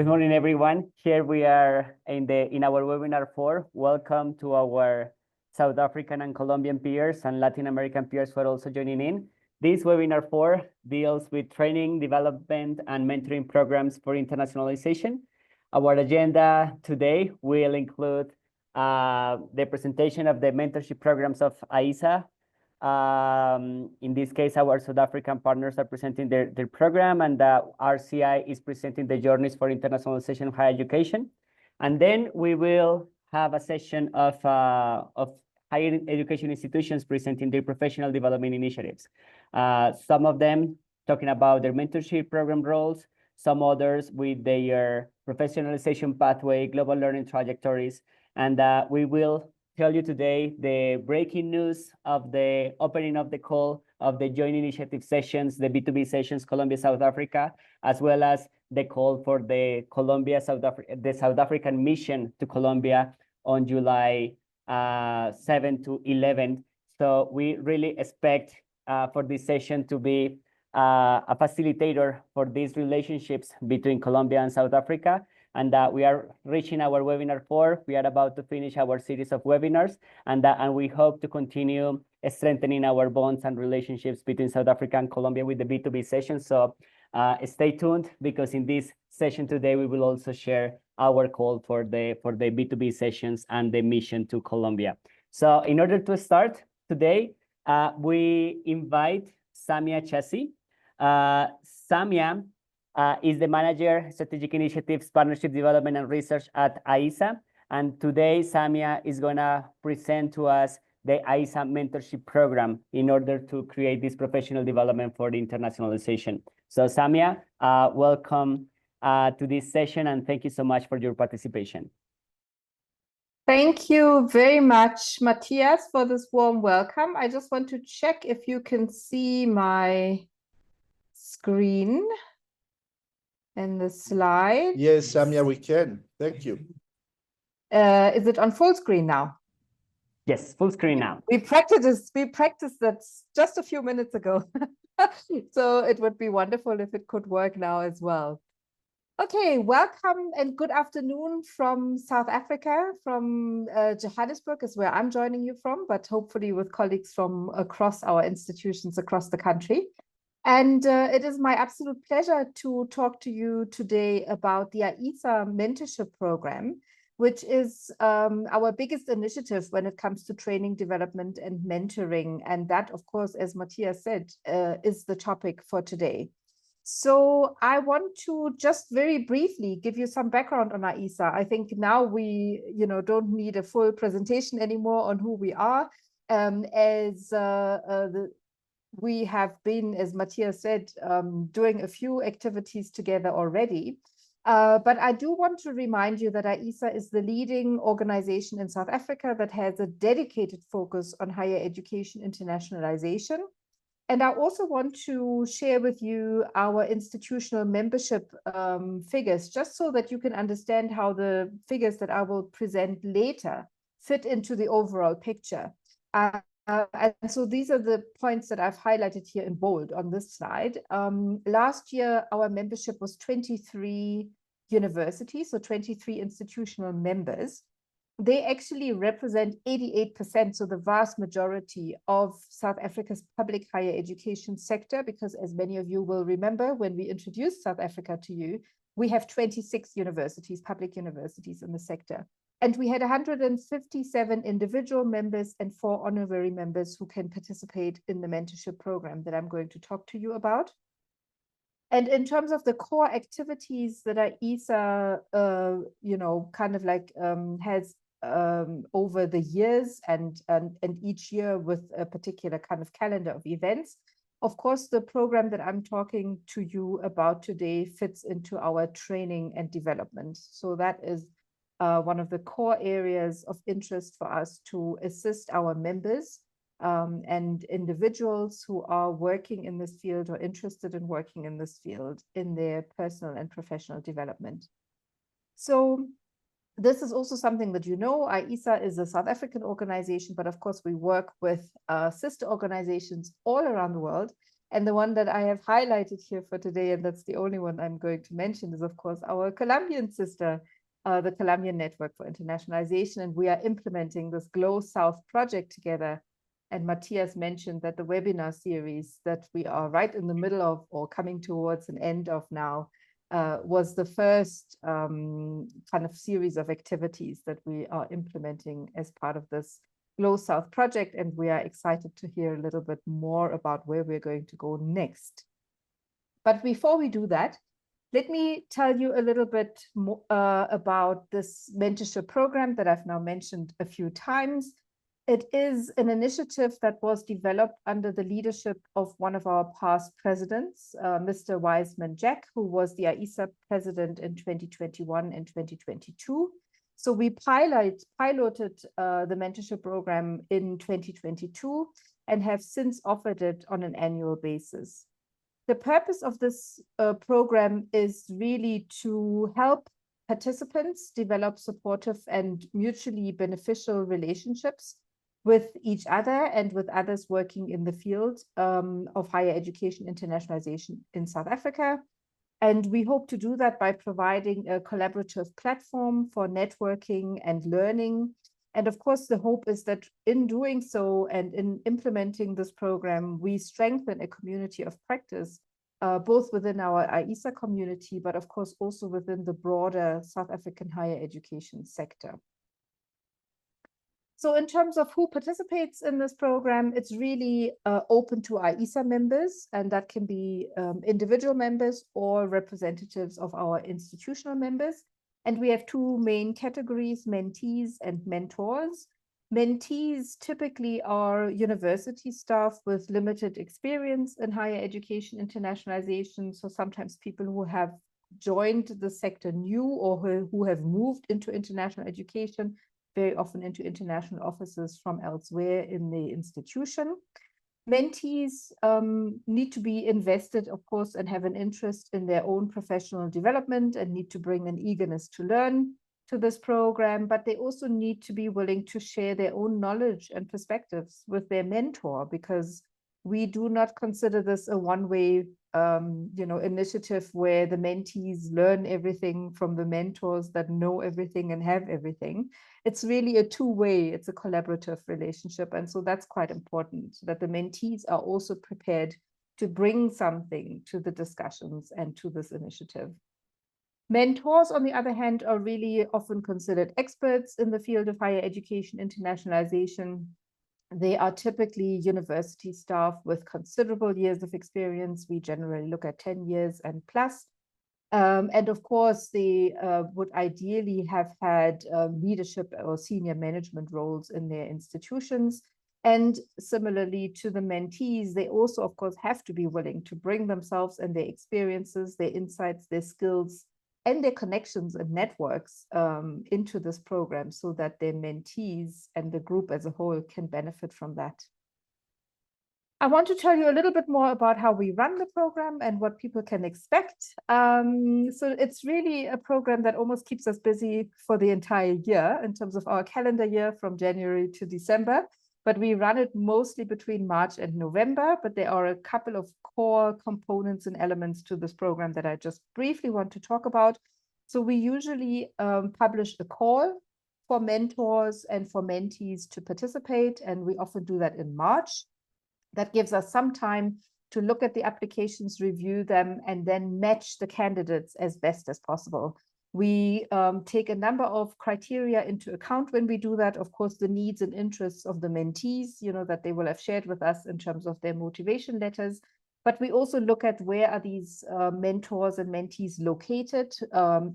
Good morning, everyone. Here we are in our webinar 4. Welcome to our South African and Colombian peers and Latin American peers who are also joining in. This webinar 4 deals with training, development, and mentoring programs for internationalization. Our agenda today will include the presentation of the mentorship programs of AISA. In this case, our South African partners are presenting their program, and RCI is presenting the journeys for internationalization of higher education. And then we will have a session of higher education institutions presenting their professional development initiatives. Some of them talking about their mentorship program roles, some others with their professionalization pathway, global learning trajectories, and we will tell you today the breaking news of the opening of the call of the joint initiative sessions, the B2B sessions, Colombia, South Africa, as well as the call for the South African mission to Colombia on July 7 to 11. So we really expect for this session to be a facilitator for these relationships between Colombia and South Africa. And we are reaching our webinar 4. We are about to finish our series of webinars, and we hope to continue strengthening our bonds and relationships between South Africa and Colombia with the B2B session. So stay tuned, because in this session today, we will also share our call for the B2B sessions and the mission to Colombia. So in order to start today, we invite Samia Chassi. Samia is the Manager, Strategic Initiatives, Partnership Development and Research at AISA. And today, Samia is going to present to us the AISA Mentorship Program in order to create this professional development for the internationalization. So Samia, welcome to this session, and thank you so much for your participation. Thank you very much, Matthias, for this warm welcome. I just want to check if you can see my screen and the slide. Yes, Samia, we can. Thank you. Is it on full screen now? Yes, full screen now. We practiced that just a few minutes ago. So it would be wonderful if it could work now as well. Okay, welcome and good afternoon from South Africa, from Johannesburg is where I'm joining you from, but hopefully with colleagues from across our institutions across the country. And it is my absolute pleasure to talk to you today about the AISA Mentorship Program, which is our biggest initiative when it comes to training, development, and mentoring. And that, of course, as Matthias said, is the topic for today. So I want to just very briefly give you some background on AISA. I think now we, don't need a full presentation anymore on who we are, we have been, as Matthias said, doing a few activities together already. But I do want to remind you that AISA is the leading organization in South Africa that has a dedicated focus on higher education internationalization. And I also want to share with you our institutional membership figures, just so that you can understand how the figures that I will present later fit into the overall picture. And so these are the points that I've highlighted here in bold on this slide. Last year, our membership was 23 universities, so 23 institutional members. They actually represent 88%, so the vast majority of South Africa's public higher education sector, because as many of you will remember, when we introduced South Africa to you, we have 26 universities, public universities in the sector. And we had 157 individual members and 4 honorary members who can participate in the mentorship program that I'm going to talk to you about. And in terms of the core activities that AISA, has over the years and each year with a particular kind of calendar of events, of course, the program that I'm talking to you about today fits into our training and development. So that is one of the core areas of interest for us, to assist our members and individuals who are working in this field or interested in working in this field in their personal and professional development. So this is also something that AISA is a South African organization, but of course we work with sister organizations all around the world. And the one that I have highlighted here for today, and that's the only one I'm going to mention, is of course our Colombian sister, the Colombian Network for Internationalization. And we are implementing this GLOSOUTH project together. And Matthias mentioned that the webinar series that we are right in the middle of, or coming towards an end of now, was the first kind of series of activities that we are implementing as part of this GLOSOUTH project, and we are excited to hear a little bit more about where we're going to go next. But before we do that, let me tell you a little bit more about this mentorship program that I've now mentioned a few times. It is an initiative that was developed under the leadership of one of our past presidents, Mr. Wiseman Jack, who was the AISA president in 2021 and 2022. So we piloted the mentorship program in 2022 and have since offered it on an annual basis. The purpose of this program is really to help participants develop supportive and mutually beneficial relationships with each other and with others working in the field of higher education internationalization in South Africa. And we hope to do that by providing a collaborative platform for networking and learning. And of course, the hope is that in doing so and in implementing this program, we strengthen a community of practice, both within our AISA community, but of course also within the broader South African higher education sector. So in terms of who participates in this program, it's really open to AISA members, and that can be individual members or representatives of our institutional members. And we have two main categories, mentees and mentors. Mentees typically are university staff with limited experience in higher education internationalization. So sometimes people who have joined the sector new or who have moved into international education, very often into international offices from elsewhere in the institution. Mentees need to be invested, of course, and have an interest in their own professional development and need to bring an eagerness to learn to this program, but they also need to be willing to share their own knowledge and perspectives with their mentor, because we do not consider this a one-way initiative where the mentees learn everything from the mentors that know everything and have everything. It's really a two-way, it's a collaborative relationship. And so that's quite important, that the mentees are also prepared to bring something to the discussions and to this initiative. Mentors, on the other hand, are really often considered experts in the field of higher education internationalization. They are typically university staff with considerable years of experience. We generally look at 10 years and plus. And of course, they would ideally have had leadership or senior management roles in their institutions. And similarly to the mentees, they also, of course, have to be willing to bring themselves and their experiences, their insights, their skills, and their connections and networks into this program so that their mentees and the group as a whole can benefit from that. I want to tell you a little bit more about how we run the program and what people can expect. So it's really a program that almost keeps us busy for the entire year in terms of our calendar year from January to December. But we run it mostly between March and November, but there are a couple of core components and elements to this program that I just briefly want to talk about. So we usually publish a call for mentors and for mentees to participate, and we often do that in March. That gives us some time to look at the applications, review them, and then match the candidates as best as possible. We take a number of criteria into account when we do that. Of course, the needs and interests of the mentees, that they will have shared with us in terms of their motivation letters. But we also look at where are these mentors and mentees located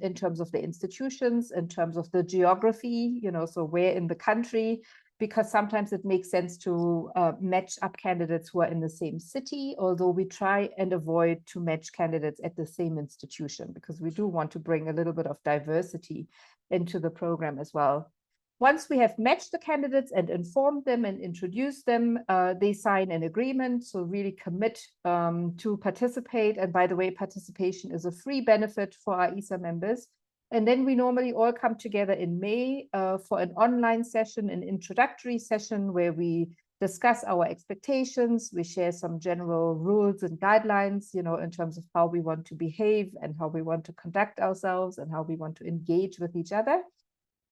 in terms of the institutions, in terms of the geography, so where in the country, because sometimes it makes sense to match up candidates who are in the same city, although we try and avoid to match candidates at the same institution, because we do want to bring a little bit of diversity into the program as well. Once we have matched the candidates and informed them and introduced them, they sign an agreement, so really commit to participate. And by the way, participation is a free benefit for our AISA members. And then we normally all come together in May for an online session, an introductory session where we discuss our expectations. We share some general rules and guidelines, in terms of how we want to behave and how we want to conduct ourselves and how we want to engage with each other.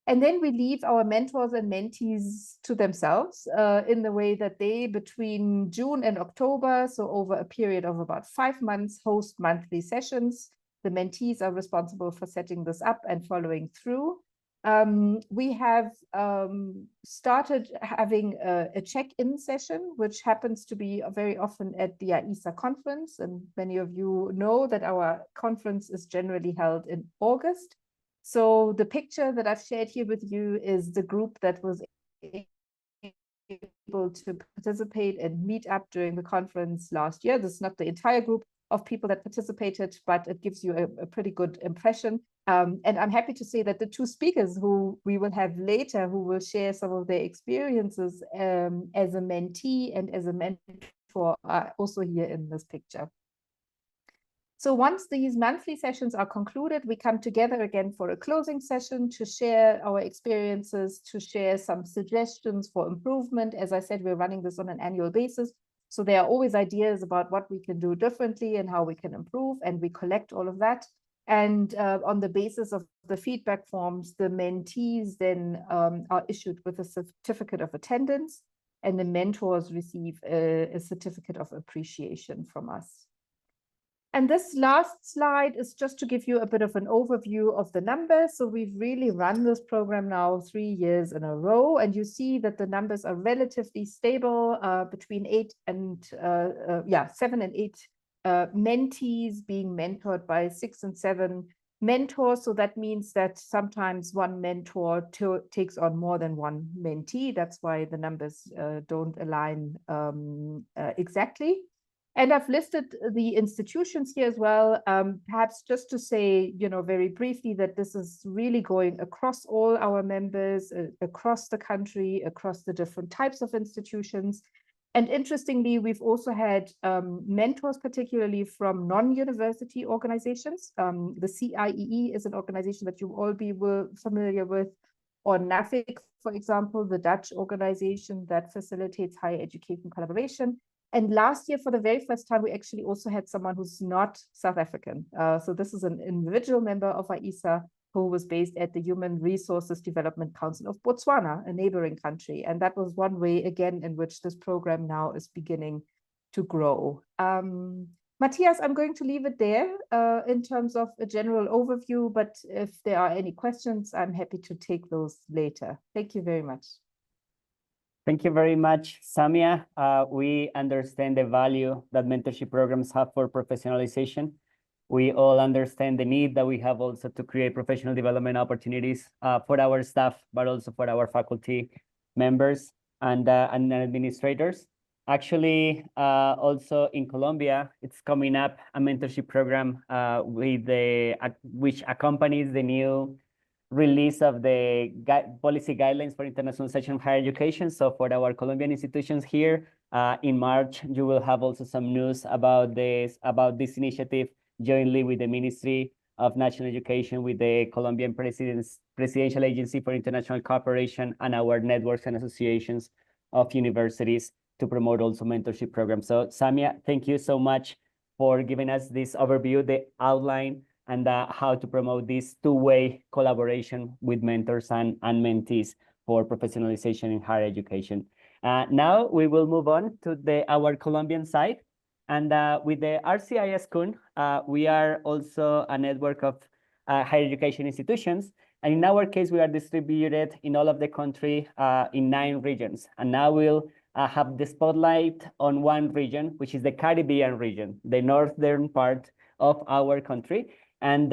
And then we leave our mentors and mentees to themselves in the way that they, between June and October, so over a period of about 5 months, host monthly sessions. The mentees are responsible for setting this up and following through. We have started having a check-in session, which happens to be very often at the AISA conference. And many of you know that our conference is generally held in August. So the picture that I've shared here with you is the group that was able to participate and meet up during the conference last year. This is not the entire group of people that participated, but it gives you a pretty good impression. And I'm happy to say that the 2 speakers who we will have later, who will share some of their experiences as a mentee and as a mentor, are also here in this picture. So once these monthly sessions are concluded, we come together again for a closing session to share our experiences, to share some suggestions for improvement. As I said, we're running this on an annual basis. So there are always ideas about what we can do differently and how we can improve, and we collect all of that. And on the basis of the feedback forms, the mentees then are issued with a certificate of attendance, and the mentors receive a certificate of appreciation from us. And this last slide is just to give you a bit of an overview of the numbers. So we've really run this program now 3 years in a row, and you see that the numbers are relatively stable between 7 and 8 mentees being mentored by 6 and 7 mentors. So that means that sometimes one mentor takes on more than one mentee. That's why the numbers don't align exactly. And I've listed the institutions here as well, perhaps just to say, very briefly that this is really going across all our members, across the country, across the different types of institutions. And interestingly, we've also had mentors, particularly from non-university organizations. The CIEE is an organization that you all were familiar with, or NAFIC, for example, the Dutch organization that facilitates higher education collaboration. And last year, for the very first time, we actually also had someone who's not South African. So this is an individual member of AISA who was based at the Human Resources Development Council of Botswana, a neighboring country. And that was one way, again, in which this program now is beginning to grow. Matthias, I'm going to leave it there in terms of a general overview, but if there are any questions, I'm happy to take those later. Thank you very much. Thank you very much, Samia. We understand the value that mentorship programs have for professionalization. We all understand the need that we have also to create professional development opportunities for our staff, but also for our faculty members and administrators. Actually, also in Colombia, it's coming up a mentorship program which accompanies the new release of the policy guidelines for internationalization of higher education. So for our Colombian institutions here, in March, you will have also some news about this initiative jointly with the Ministry of National Education, with the Colombian Presidential Agency for International Cooperation, and our networks and associations of universities to promote also mentorship programs. So Samia, thank you so much for giving us this overview, the outline, and how to promote this two-way collaboration with mentors and mentees for professionalization in higher education. Now we will move on to our Colombian side. And with the RCIS CUN, we are also a network of higher education institutions. And in our case, we are distributed in all of the country in 9 regions. And now we'll have the spotlight on one region, which is the Caribbean region, the northern part of our country. And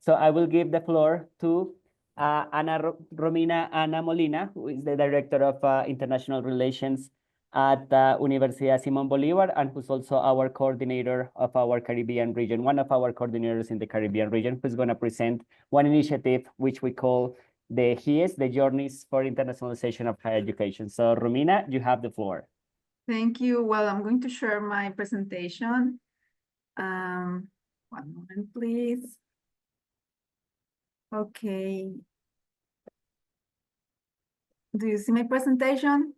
so I will give the floor to Romina Ana Molina, who is the Director of International Relations at Universidad Simón Bolívar, and who's also our coordinator of our Caribbean region, one of our coordinators in the Caribbean region, who's going to present one initiative which we call the HIES, the Journeys for Internationalization of Higher Education. So Romina, you have the floor. Thank you. Well, I'm going to share my presentation. One moment, please. Okay. Do you see my presentation?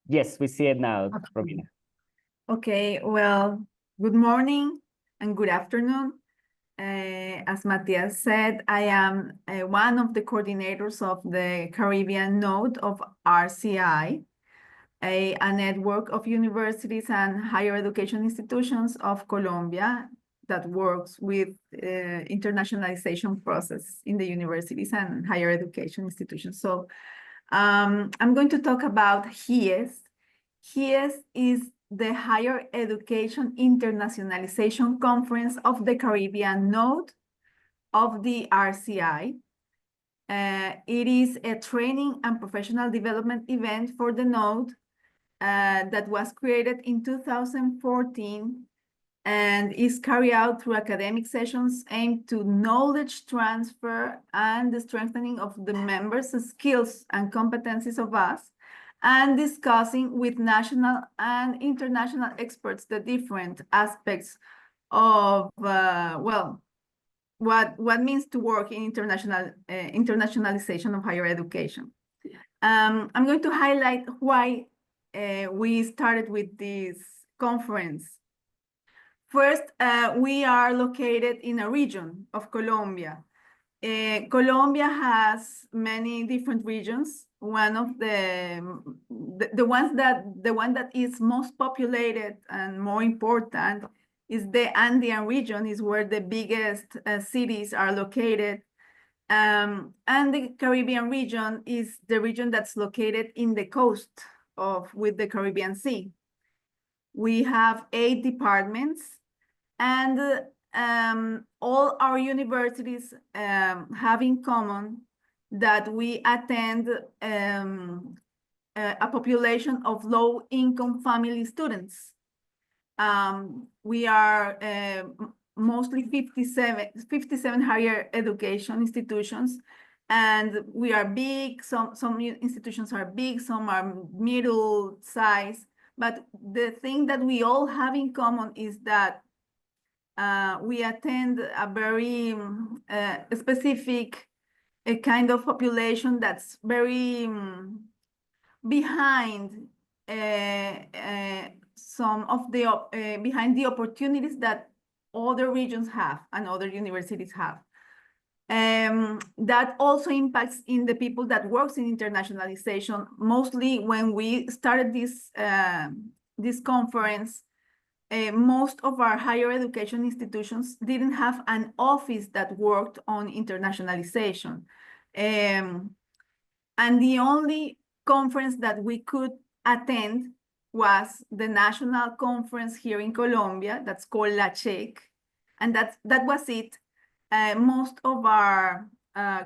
Yes, we see it now, Okay. Romina. Okay, well, good morning and good afternoon. As Matthias said, I am one of the coordinators of the Caribbean node of RCI, a network of universities and higher education institutions of Colombia that works with internationalization process in the universities and higher education institutions. So I'm going to talk about HIES. HIES is the Higher Education Internationalization Conference of the Caribbean node of the RCI. It is a training and professional development event for the node that was created in 2014 and is carried out through academic sessions aimed to knowledge transfer and the strengthening of the members' skills and competencies of us, and discussing with national and international experts the different aspects of, well, what means to work in internationalization of higher education. I'm going to highlight why we started with this conference. First, we are located in a region of Colombia. Colombia has many different regions. One of the one that is most populated and more important is the Andean region, is where the biggest cities are located. And the Caribbean region is the region that's located in the coast with the Caribbean Sea. We have 8 departments, and all our universities have in common that we attend a population of low-income family students. We are mostly 57 higher education institutions, and we are big. Some institutions are big, some are middle size, but the thing that we all have in common is that we attend a very specific kind of population that's very behind some of the behind the opportunities that other regions have and other universities have. That also impacts in the people that works in internationalization. Mostly when we started this conference, most of our higher education institutions didn't have an office that worked on internationalization. And the only conference that we could attend was the national conference here in Colombia, that's called La CHEC, and that was it. Most of our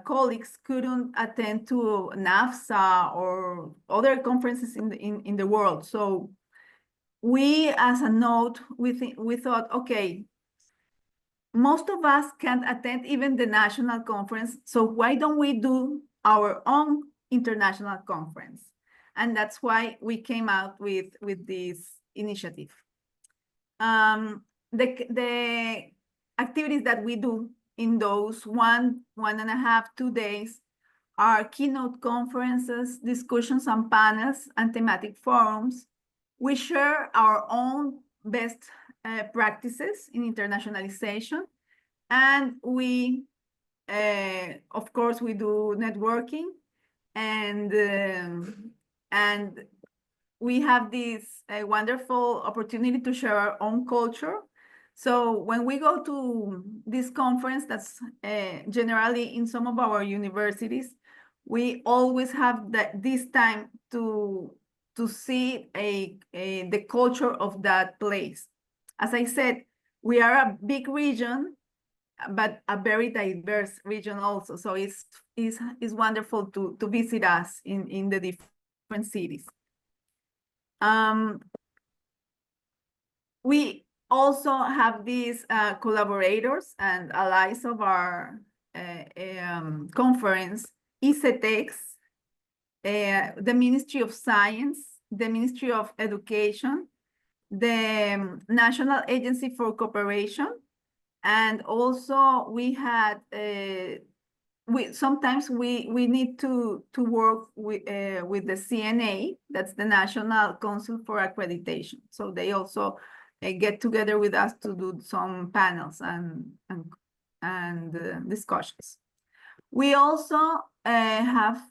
colleagues couldn't attend to NAFSA or other conferences in the world. So we, as a node, we thought, okay, most of us can't attend even the national conference, so why don't we do our own international conference? And that's why we came out with this initiative. The activities that we do in those 1.5, 2 days are keynote conferences, discussions and panels, and thematic forums. We share our own best practices in internationalization, and we, of course, we do networking, and we have this wonderful opportunity to share our own culture. So when we go to this conference, that's generally in some of our universities, we always have this time to see the culture of that place. As I said, we are a big region, but a very diverse region also. So it's wonderful to visit us in the different cities. We also have these collaborators and allies of our conference, ICETEX, the Ministry of Science, the Ministry of Education, the National Agency for Cooperation, and also we had sometimes we need to work with the CNA, that's the National Council for Accreditation. So they also get together with us to do some panels and discussions. We also have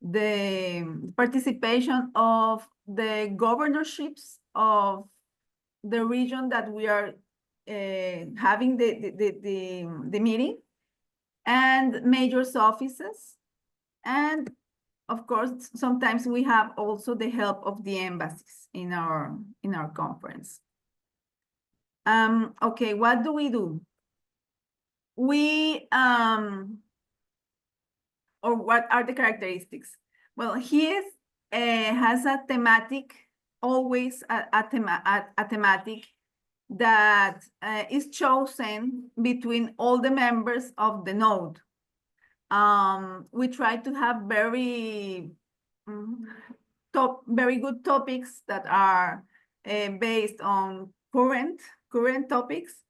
the participation of the governorships of the region that we are having the meeting, and majors offices. And of course, sometimes we have also the help of the embassies in our conference. Okay, what do? We or what are the characteristics? Well, he has a thematic, always a thematic that is chosen between all the members of the node. We try to have very good topics that are based on current topics.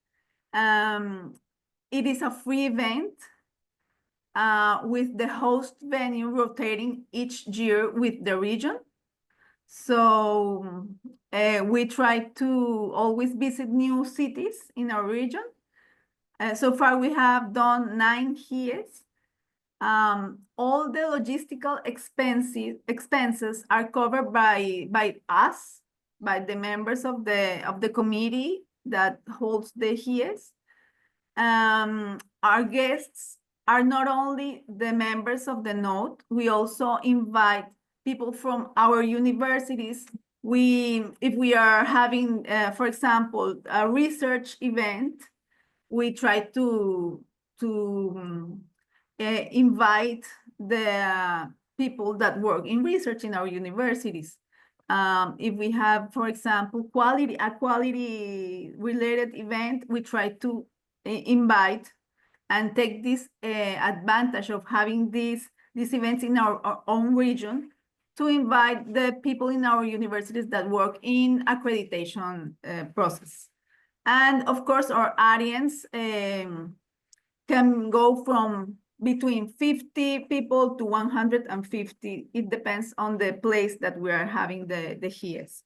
It is a free event with the host venue rotating each year with the region. So we try to always visit new cities in our region. So far, we have done 9 HIEs. All the logistical expenses are covered by us, by the members of the committee that holds the HIEs. Our guests are not only the members of the node, we also invite people from our universities. If we are having, for example, a research event, we try to invite the people that work in research in our universities. If we have, for example, a quality related event, we try to invite and take this advantage of having these events in our own region to invite the people in our universities that work in accreditation process. And of course, our audience can go from between 50 people to 150. It depends on the place that we are having the HIEs.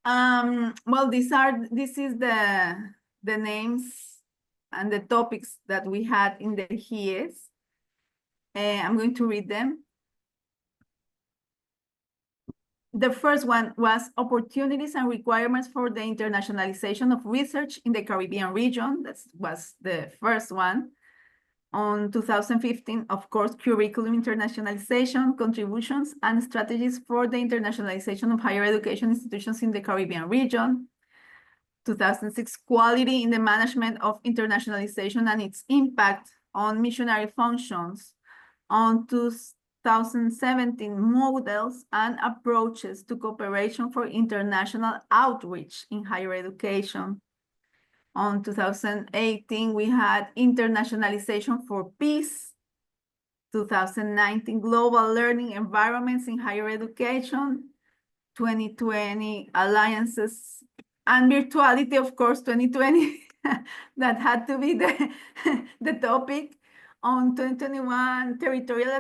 Well, this is the names and the topics that we had in the HIEs. I'm going to read them. The first one was opportunities and requirements for the internationalization of research in the Caribbean region. That was the first one. On 2015, of course, curriculum internationalization, contributions and strategies for the internationalization of higher education institutions in the Caribbean region. 2006, quality in the management of internationalization and its impact on missionary functions. On 2017, models and approaches to cooperation for international outreach in higher education. On 2018, we had internationalization for peace. 2019, global learning environments in higher education. 2020, alliances and virtuality, of course, 2020, that had to be the topic. On 2021, territorial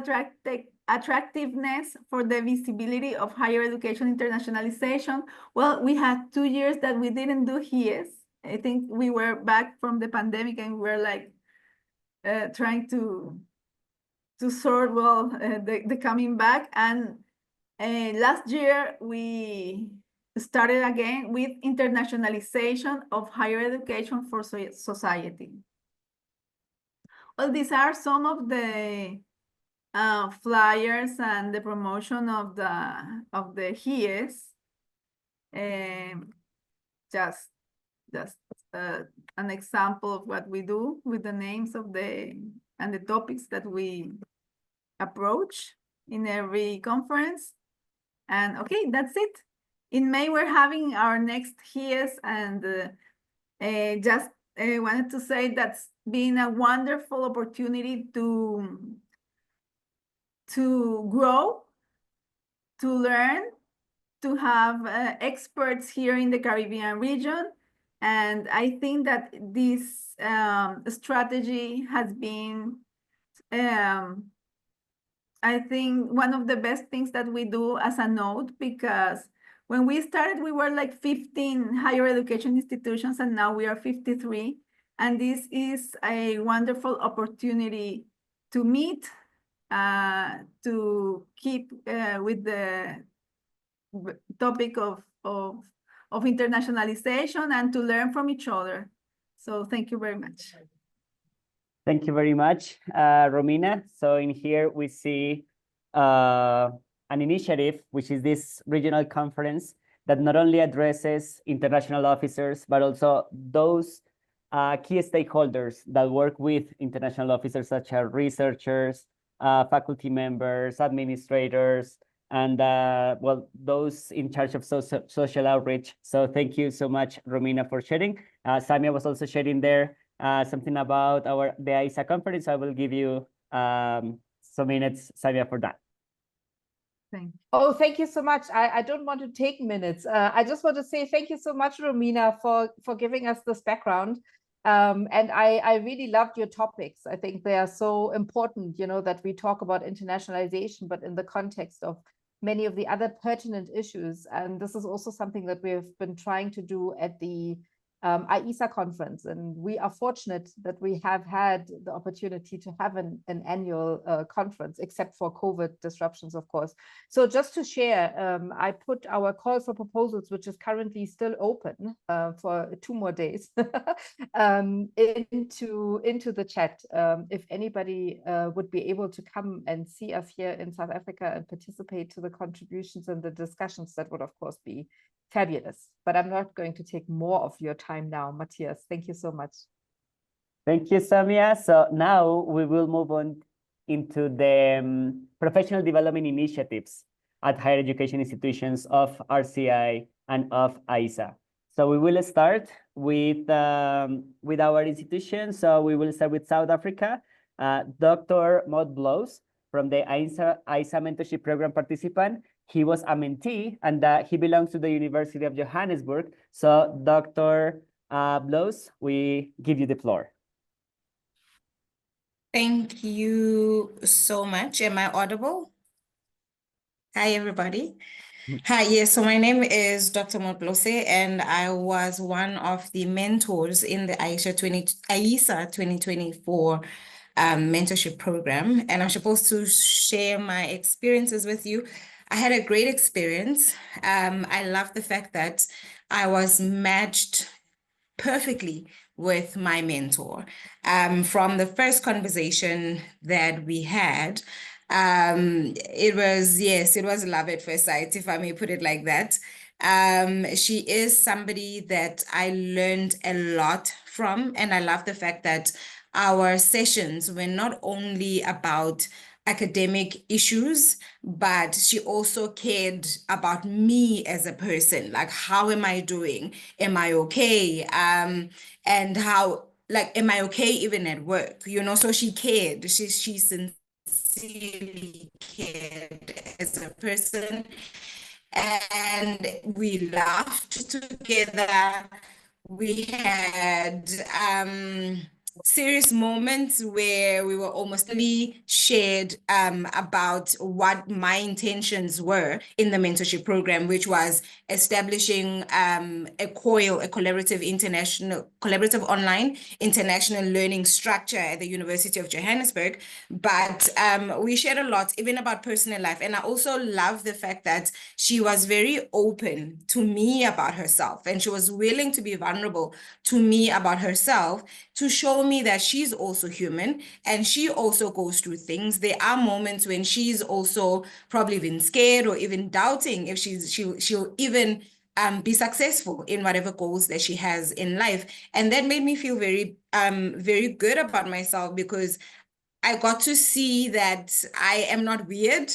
attractiveness for the visibility of higher education internationalization. Well, we had 2 years that we didn't do HIEs. I think we were back from the pandemic and we were like trying to sort well the coming back. And last year we started again with internationalization of higher education for society. Well, these are some of the flyers and the promotion of the HIEs. Just an example of what we do with the names of and the topics that we approach in every conference. And okay, that's it. In May, we're having our next HIEs, and just wanted to say that's been a wonderful opportunity to grow, to learn, to have experts here in the Caribbean region. And I think that this strategy has been, I think, one of the best things that we do as a node, because when we started, we were like 15 higher education institutions, and now we are 53. And this is a wonderful opportunity to meet, to keep with the topic of internationalization and to learn from each other. So thank you very much. Thank you very much, Romina. So in here we see an initiative, which is this regional conference that not only addresses international officers, but also those key stakeholders that work with international officers, such as researchers, faculty members, administrators, and well, those in charge of social outreach. So thank you so much, Romina, for sharing. Samia was also sharing there something about the AISA conference. I will give you some minutes, Samia, for that. Thank you. Oh, thank you so much. I don't want to take minutes. I just want to say thank you so much, Romina, for giving us this background. And I really loved your topics. I think they are so important, you know, that we talk about internationalization, but in the context of many of the other pertinent issues. And this is also something that we've been trying to do at the AISA conference. And we are fortunate that we have had the opportunity to have an annual conference, except for COVID disruptions, of course. So just to share, I put our call for proposals, which is currently still open for 2 more days, into the chat. If anybody would be able to come and see us here in South Africa and participate to the contributions and the discussions, that would, of course, be fabulous. But I'm not going to take more of your time now, Matthias. Thank you so much. Thank you, Samia. So now we will move on into the professional development initiatives at higher education institutions of RCI and of AISA. So we will start with our institution. So we will start with South Africa. Dr. Maud Blows, from the AISA Mentorship Program participant. He was a mentee, and he belongs to the University of Johannesburg. So Dr. Blows, we give you the floor. Thank you so much. Am I audible? Hi, everybody. Hi, yes, so my name is Dr. Maud Blows, and I was one of the mentors in the AISA 2024 mentorship program, and I'm supposed to share my experiences with you. I had a great experience. I love the fact that I was matched perfectly with my mentor. From the first conversation that we had, it was love at first sight, if I may put it like that. She is somebody that I learned a lot from, and I love the fact that our sessions were not only about academic issues, but she also cared about me as a person. Like, how am I doing? Am I okay? And how, like, am I okay even at work? You know, so she cared. She sincerely cared as a person. And we laughed together. We had serious moments where we were almost really shared about what my intentions were in the mentorship program, which was establishing a COIL, a collaborative online international learning structure at the University of Johannesburg. But we shared a lot, even about personal life. And I also love the fact that she was very open to me about herself, and she was willing to be vulnerable to me about herself, to show me that she's also human and she also goes through things. There are moments when she's also probably even scared or even doubting if she'll even be successful in whatever goals that she has in life. And that made me feel very, very good about myself, because I got to see that I am not weird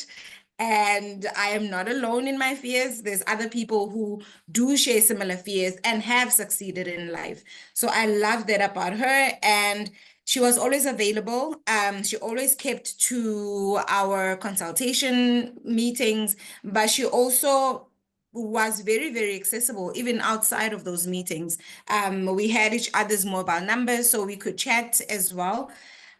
and I am not alone in my fears. There's other people who do share similar fears and have succeeded in life. So I love that about her. And she was always available. She always kept to our consultation meetings, but she also was very, very accessible, even outside of those meetings. We had each other's mobile numbers, so we could chat as well.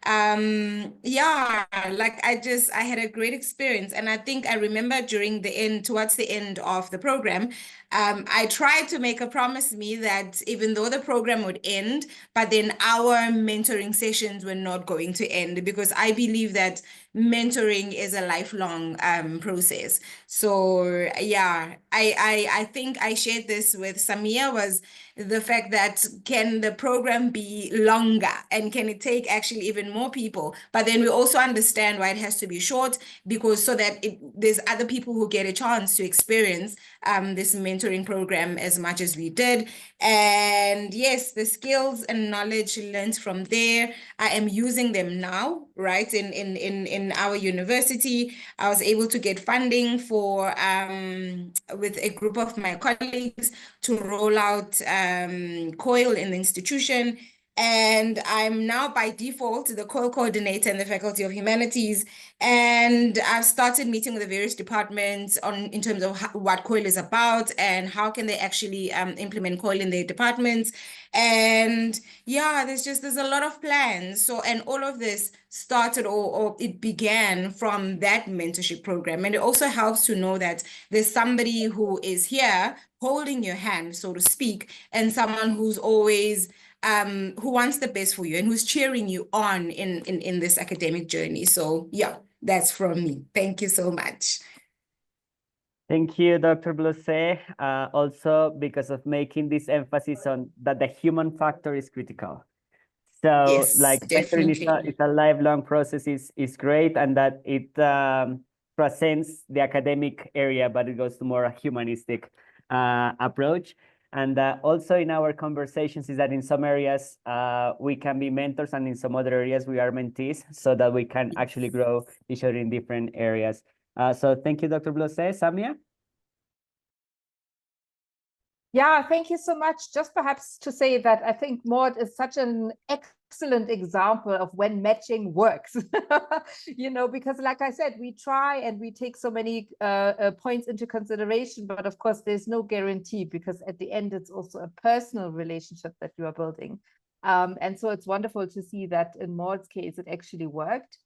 Yeah, like I had a great experience. And I think I remember towards the end of the program, I tried to make a promise to me that even though the program would end, but then our mentoring sessions were not going to end, because I believe that mentoring is a lifelong process. So yeah, I think I shared this with Samia, was the fact that can the program be longer, and can it take actually even more people? But then we also understand why it has to be short, because so that there's other people who get a chance to experience this mentoring program as much as we did. And yes, the skills and knowledge learned from there, I am using them now, right? In our university, I was able to get funding for with a group of my colleagues to roll out COIL in the institution. And I'm now by default the COIL coordinator in the Faculty of Humanities. And I've started meeting with the various departments in terms of what COIL is about and how can they actually implement COIL in their departments. And yeah, there's a lot of plans. So, and all of this started or it began from that mentorship program. And it also helps to know that there's somebody who is here holding your hand, so to speak, and someone who's always who wants the best for you and who's cheering you on in this academic journey. So yeah, that's from me. Thank you so much. Thank you, Dr. Bluse, also because of making this emphasis on that the human factor is critical. So Yes, like mentoring definitely. is a lifelong process is great, and that it transcends the academic area, but it goes to more a humanistic approach. And also in our conversations is that in some areas we can be mentors, and in some other areas we are mentees, so that we can actually grow each other in different areas. So thank you, Dr. Bluse. Samia? Yeah, thank you so much. Just perhaps to say that I think Maud is such an excellent example of when matching works, you know, because like I said, we try and we take so many points into consideration, but of course there's no guarantee, because at the end it's also a personal relationship that you are building. And so it's wonderful to see that in Maud's case, it actually worked.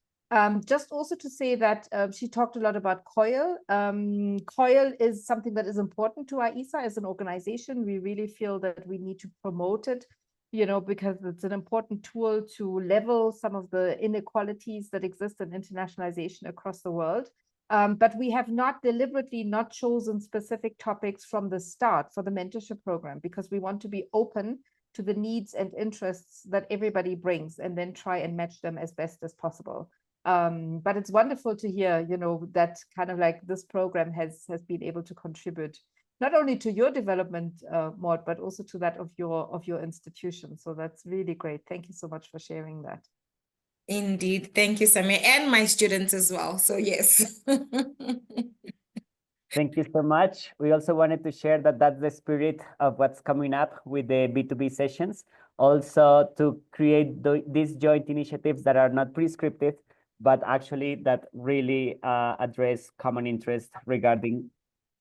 Just also to say that she talked a lot about COIL. COIL is something that is important to AISA as an organization. We really feel that we need to promote it, you know, because it's an important tool to level some of the inequalities that exist in internationalization across the world. But we have not deliberately not chosen specific topics from the start for the mentorship program, because we want to be open to the needs and interests that everybody brings, and then try and match them as best as possible. But it's wonderful to hear, you know, that kind of like this program has been able to contribute not only to your development, Maud, but also to that of your institution. So that's really great. Thank you so much for sharing that. Indeed. Thank you, Samia, and my students as well. So yes. Thank you so much. We also wanted to share that that's the spirit of what's coming up with the B2B sessions. Also to create these joint initiatives that are not prescriptive, but actually that really address common interest regarding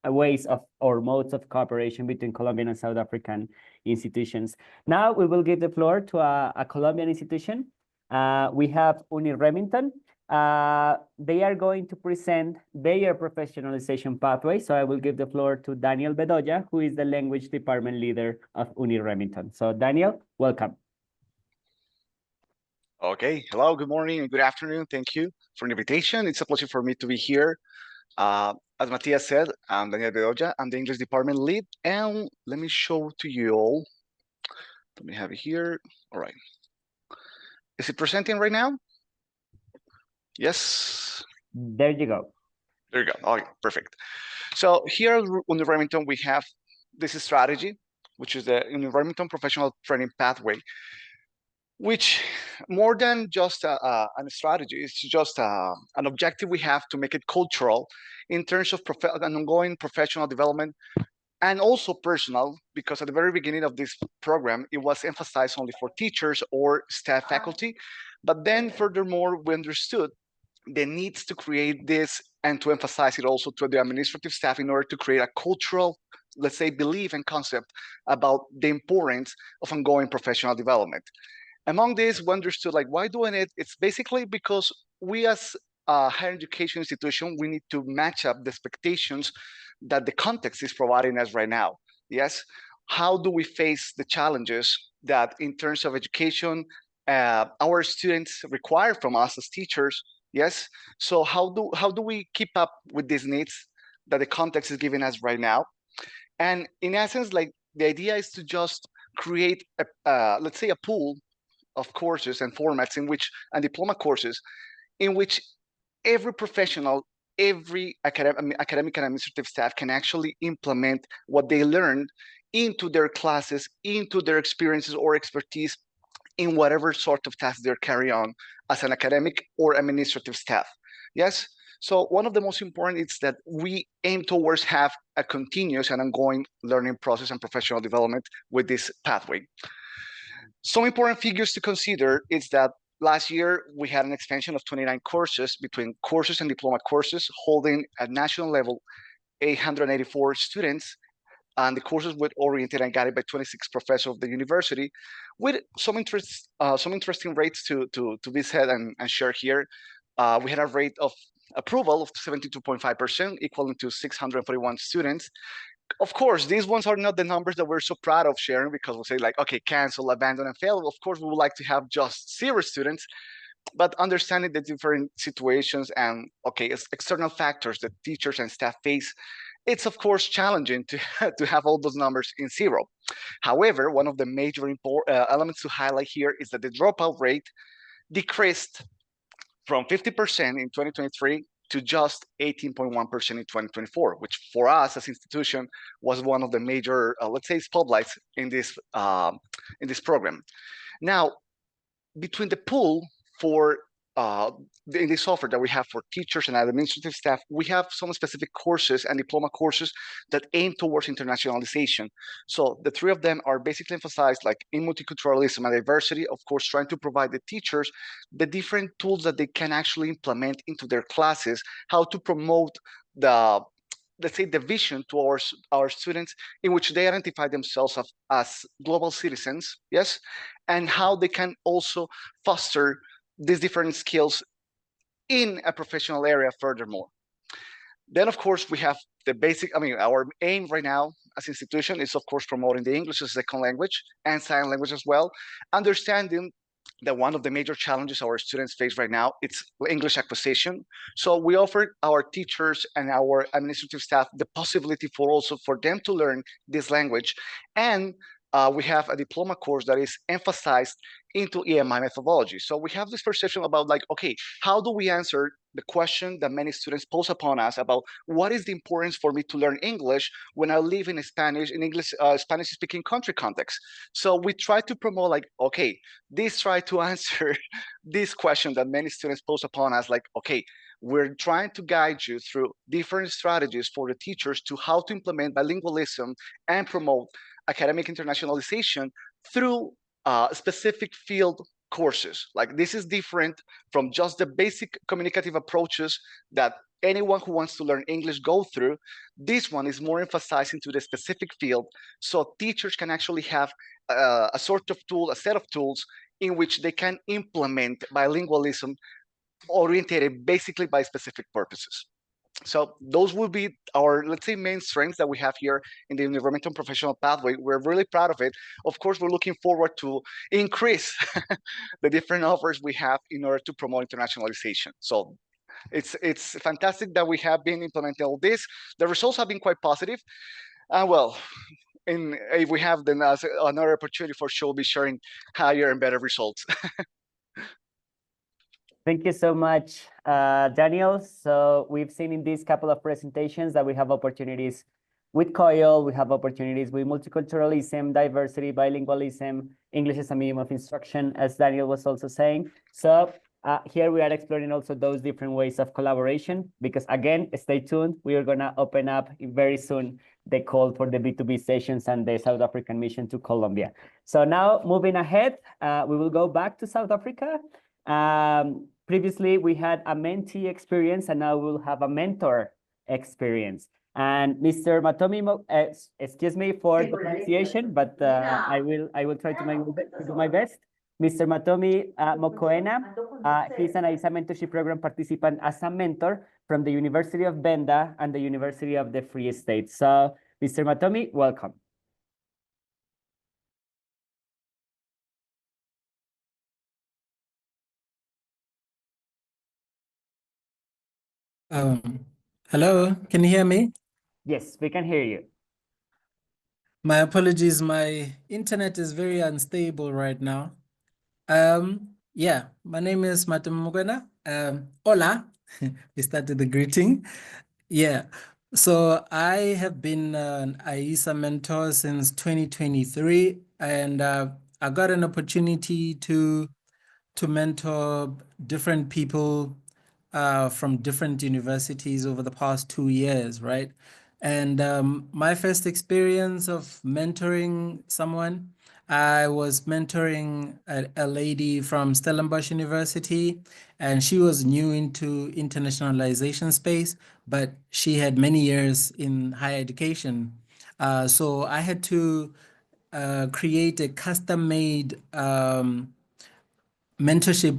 ways of or modes of cooperation between Colombian and South African institutions. Now we will give the floor to a Colombian institution. We have Uni Remington. They are going to present their professionalization pathway. So I will give the floor to Daniel Bedoya, who is the language department leader of Uni Remington. So Daniel, welcome. Okay, hello, good morning and good afternoon. Thank you for the invitation. It's a pleasure for me to be here. As Matias said, I'm Daniel Bedoya. I'm the English department lead. And let me show to you all. Let me have it here. All right. Is it presenting right now? Yes. There you go. There you go. Okay, perfect. So here on the Remington, we have this strategy, which is the Remington Professional Training Pathway, which more than just a strategy, it's just an objective we have to make it cultural in terms of an ongoing professional development and also personal, because at the very beginning of this program, it was emphasized only for teachers or staff faculty. But then furthermore, we understood the needs to create this and to emphasize it also to the administrative staff in order to create a cultural, let's say, belief and concept about the importance of ongoing professional development. Among this, we understood like why doing it? It's basically because we as a higher education institution, we need to match up the expectations that the context is providing us right now. Yes, how do we face the challenges that in terms of education our students require from us as teachers? Yes, so how do we keep up with these needs that the context is giving us right now? And in essence, like the idea is to just create a let's say a pool of courses and formats in which, and diploma courses, in which every professional, every academic and administrative staff can actually implement what they learned into their classes, into their experiences or expertise in whatever sort of task they're carrying on as an academic or administrative staff. Yes. So one of the most important is that we aim towards have a continuous and ongoing learning process and professional development with this pathway. Some important figures to consider is that last year we had an expansion of 29 courses between courses and diploma courses, holding at national level 884 students, and the courses were oriented and guided by 26 professors of the university, with some interesting rates to be said and share here. We had a rate of approval of 72.5%, equaling to 641 students. Of course, these ones are not the numbers that we're so proud of sharing, because we'll say like, okay, cancel, abandon, and fail. Of course, we would like to have just 0 students, but understanding the different situations and external factors that teachers and staff face, it's of course challenging to have all those numbers in 0. However, one of the major elements to highlight here is that the dropout rate decreased from 50% in 2023 to just 18.1% in 2024, which for us as institution was one of the major, let's say, spotlights in this program. Now, between the pool for in this offer that we have for teachers and administrative staff, we have some specific courses and diploma courses that aim towards internationalization. So the 3 of them are basically emphasized like in multiculturalism and diversity, of course, trying to provide the teachers the different tools that they can actually implement into their classes, how to promote the, let's say, the vision to our students in which they identify themselves as global citizens, yes, and how they can also foster these different skills in a professional area furthermore. Then, of course, we have the basic, our aim right now as an institution is, of course, promoting the English as a second language and sign language as well, understanding that one of the major challenges our students face right now, it's English acquisition. So we offer our teachers and our administrative staff the possibility for them to learn this language. And we have a diploma course that is emphasized into EMI methodology. So we have this perception about like, okay, how do we answer the question that many students pose upon us about what is the importance for me to learn English when I live in a Spanish-speaking country context? So we try to promote like, okay, try to answer this question that many students pose upon us, like, okay, we're trying to guide you through different strategies for the teachers to how to implement bilingualism and promote academic internationalization through specific field courses. Like this is different from just the basic communicative approaches that anyone who wants to learn English go through. This one is more emphasizing to the specific field, so teachers can actually have a sort of tool, a set of tools in which they can implement bilingualism oriented basically by specific purposes. So those will be our, let's say, main strengths that we have here in the environmental professional pathway. We're really proud of it. Of course, we're looking forward to increase the different offers we have in order to promote internationalization. So it's fantastic that we have been implementing all this. The results have been quite positive. Well, if we have then another opportunity, for sure, we'll be sharing higher and better results. Thank you so much, Daniel. So we've seen in these couple of presentations that we have opportunities with COIL, we have opportunities with multiculturalism, diversity, bilingualism, English as a medium of instruction, as Daniel was also saying. So here we are exploring also those different ways of collaboration, because again, stay tuned. We are gonna open up very soon the call for the B2B sessions and the South African mission to Colombia. So now moving ahead, we will go back to South Africa. previously we had a mentee experience, and now we'll have a mentor experience. And Mr. Matomi, excuse me for the pronunciation, but I will try to do my best. Mr. Matomi Mokoena, he's an AISA mentorship program participant as a mentor from the University of Benda and the University of the Free State. So, Mr. Matomi, welcome. Hello, can you hear me? Yes, we can hear you. My apologies, my internet is very unstable right now. Yeah, my name is Matem Mugwena. Hola, we started the greeting. Yeah, so I have been an AISA mentor since 2023, and I got an opportunity to mentor different people from different universities over the past 2 years, right? And my first experience of mentoring someone, I was mentoring a lady from Stellenbosch University, and she was new into internationalization space, but she had many years in higher education. So I had to create a custom-made mentorship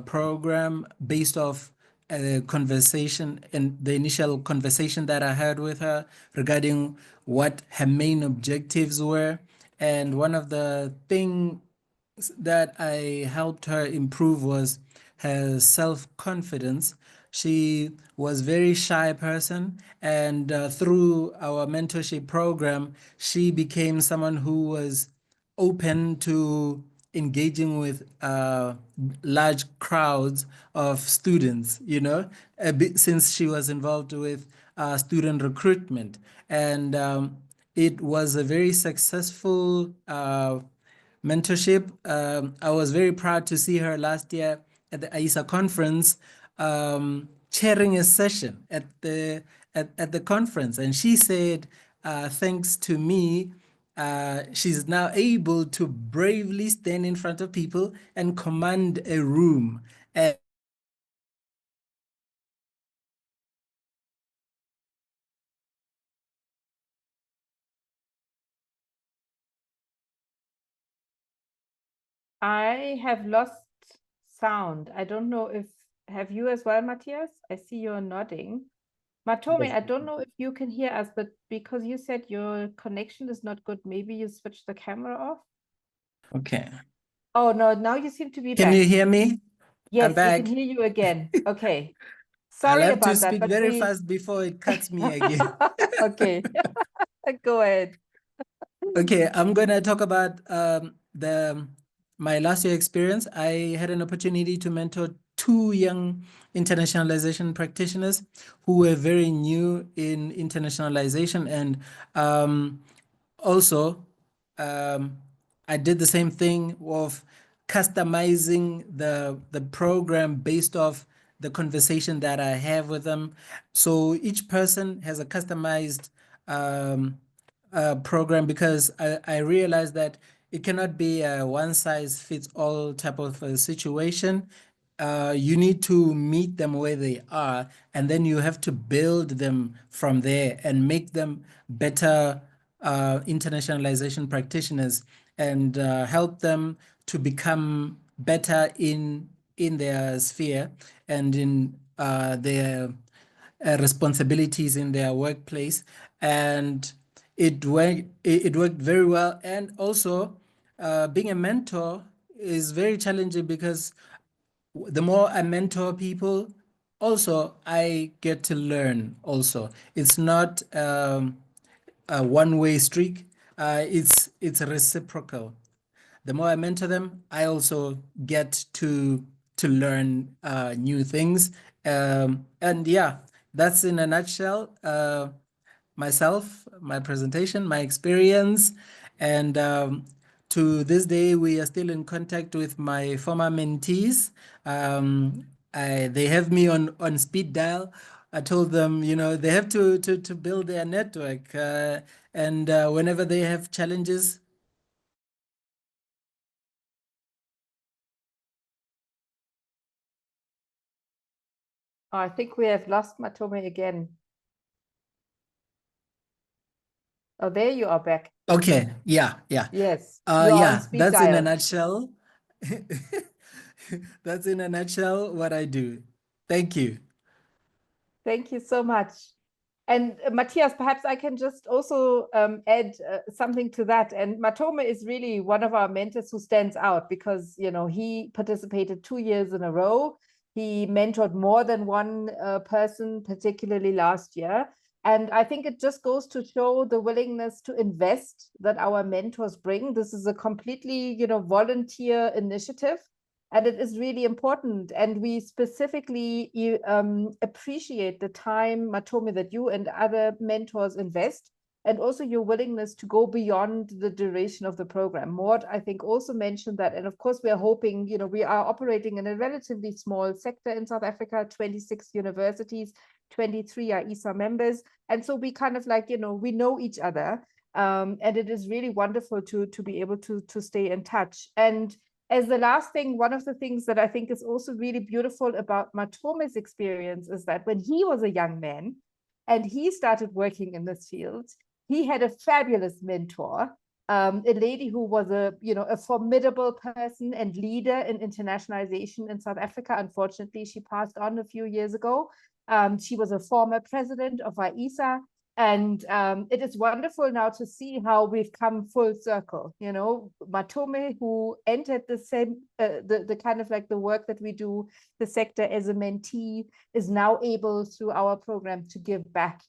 program based off a conversation and the initial conversation that I had with her regarding what her main objectives were. And one of the things that I helped her improve was her self-confidence. She was very shy person, and through our mentorship program, she became someone who was open to engaging with large crowds of students, you know, a bit since she was involved with student recruitment. And it was a very successful mentorship. I was very proud to see her last year at the AISA conference, chairing a session at the conference, and she said, thanks to me, she's now able to bravely stand in front of people and command a room. And I have lost sound. I don't know if, have you as well, Matthias? I see you're nodding. Matomi, I don't know if you can hear us, but because you said your connection is not good, maybe you switch the camera off? okay. Oh, no, now you seem to be Can back. you hear me? I'm Yes, we back. can hear you again. Okay. I'll Sorry have to about that, speak but very we... fast before it cuts me again. Okay. Go ahead. Okay, I'm gonna talk about my last year experience. I had an opportunity to mentor two young internationalization practitioners who were very new in internationalization, and also I did the same thing of customizing the program based off the conversation that I have with them. So each person has a customized program, because I realized that it cannot be a one size fits all type of a situation. You need to meet them where they are, and then you have to build them from there and make them better internationalization practitioners, and help them to become better in their sphere and in their responsibilities in their workplace. And it worked very well. And also, being a mentor is very challenging, because the more I mentor people, also I get to learn. Also, it's not a one-way streak. It's reciprocal. The more I mentor them, I also get to learn new things. And yeah, that's in a nutshell myself, my presentation, my experience. And to this day, we are still in contact with my former mentees. They have me on speed dial. I told them, you know, they have to build their network. And whenever they have challenges, I think we have lost Matome again. Oh, there you are back. Okay, yeah. Yes, you're on Yeah, speed that's in a dial. nutshell. That's in a nutshell what I do. Thank you. Thank you so much. And Matthias, perhaps I can just also add something to that. And Matome is really one of our mentors who stands out because, you know, he participated 2 years in a row. He mentored more than one person, particularly last year. And I think it just goes to show the willingness to invest that our mentors bring. This is a completely, you know, volunteer initiative. And it is really important. And we specifically appreciate the time, Matome, that you and other mentors invest, and also your willingness to go beyond the duration of the program. Maud, I think, also mentioned that. And of course, we are hoping, you know, we are operating in a relatively small sector in South Africa, 26 universities, 23 are ISA members. And so we kind of like, you know, we know each other. And it is really wonderful to be able to stay in touch. And as the last thing, one of the things that I think is also really beautiful about Matome's experience is that when he was a young man and he started working in this field, he had a fabulous mentor, a lady who was a formidable person and leader in internationalization in South Africa. Unfortunately, she passed on a few years ago. She was a former president of ISA. And it is wonderful now to see how we've come full circle. You know, Matome, who entered the same, the kind of like the work that we do, the sector as a mentee, is now able through our program to give back.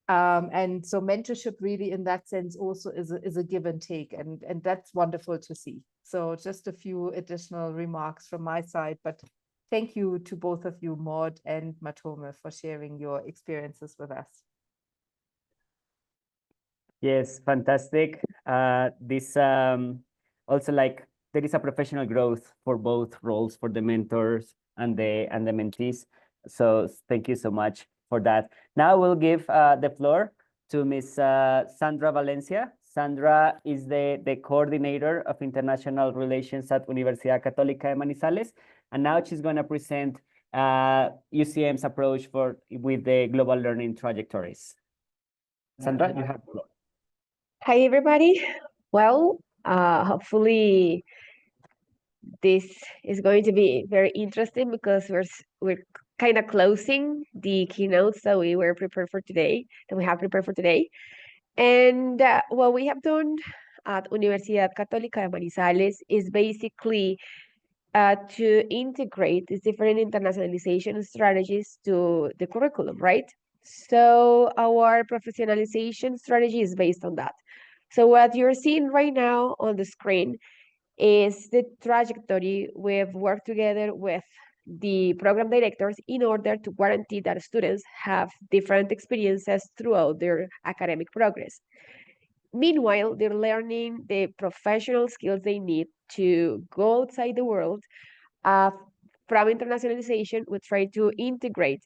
And so mentorship really in that sense also is a give and take. And that's wonderful to see. So just a few additional remarks from my side, but thank you to both of you, Maud and Matome, for sharing your experiences with us. Yes, fantastic. This also like there is a professional growth for both roles, for the mentors and the mentees. So thank you so much for that. Now we'll give the floor to Ms. Sandra Valencia. Sandra is the coordinator of international relations at Universidad Católica de Manizales, and now she's going to present UCM's approach with the global learning trajectories. Sandra, you have the floor. Hi, everybody. Well, hopefully this is going to be very interesting because we're kind of closing the keynotes that we have prepared for today. And what we have done at Universidad Católica de Manizales is basically to integrate these different internationalization strategies to the curriculum, right? So our professionalization strategy is based on that. So what you're seeing right now on the screen is the trajectory we've worked together with the program directors in order to guarantee that students have different experiences throughout their academic progress. Meanwhile, they're learning the professional skills they need to go outside the world. From internationalization, we try to integrate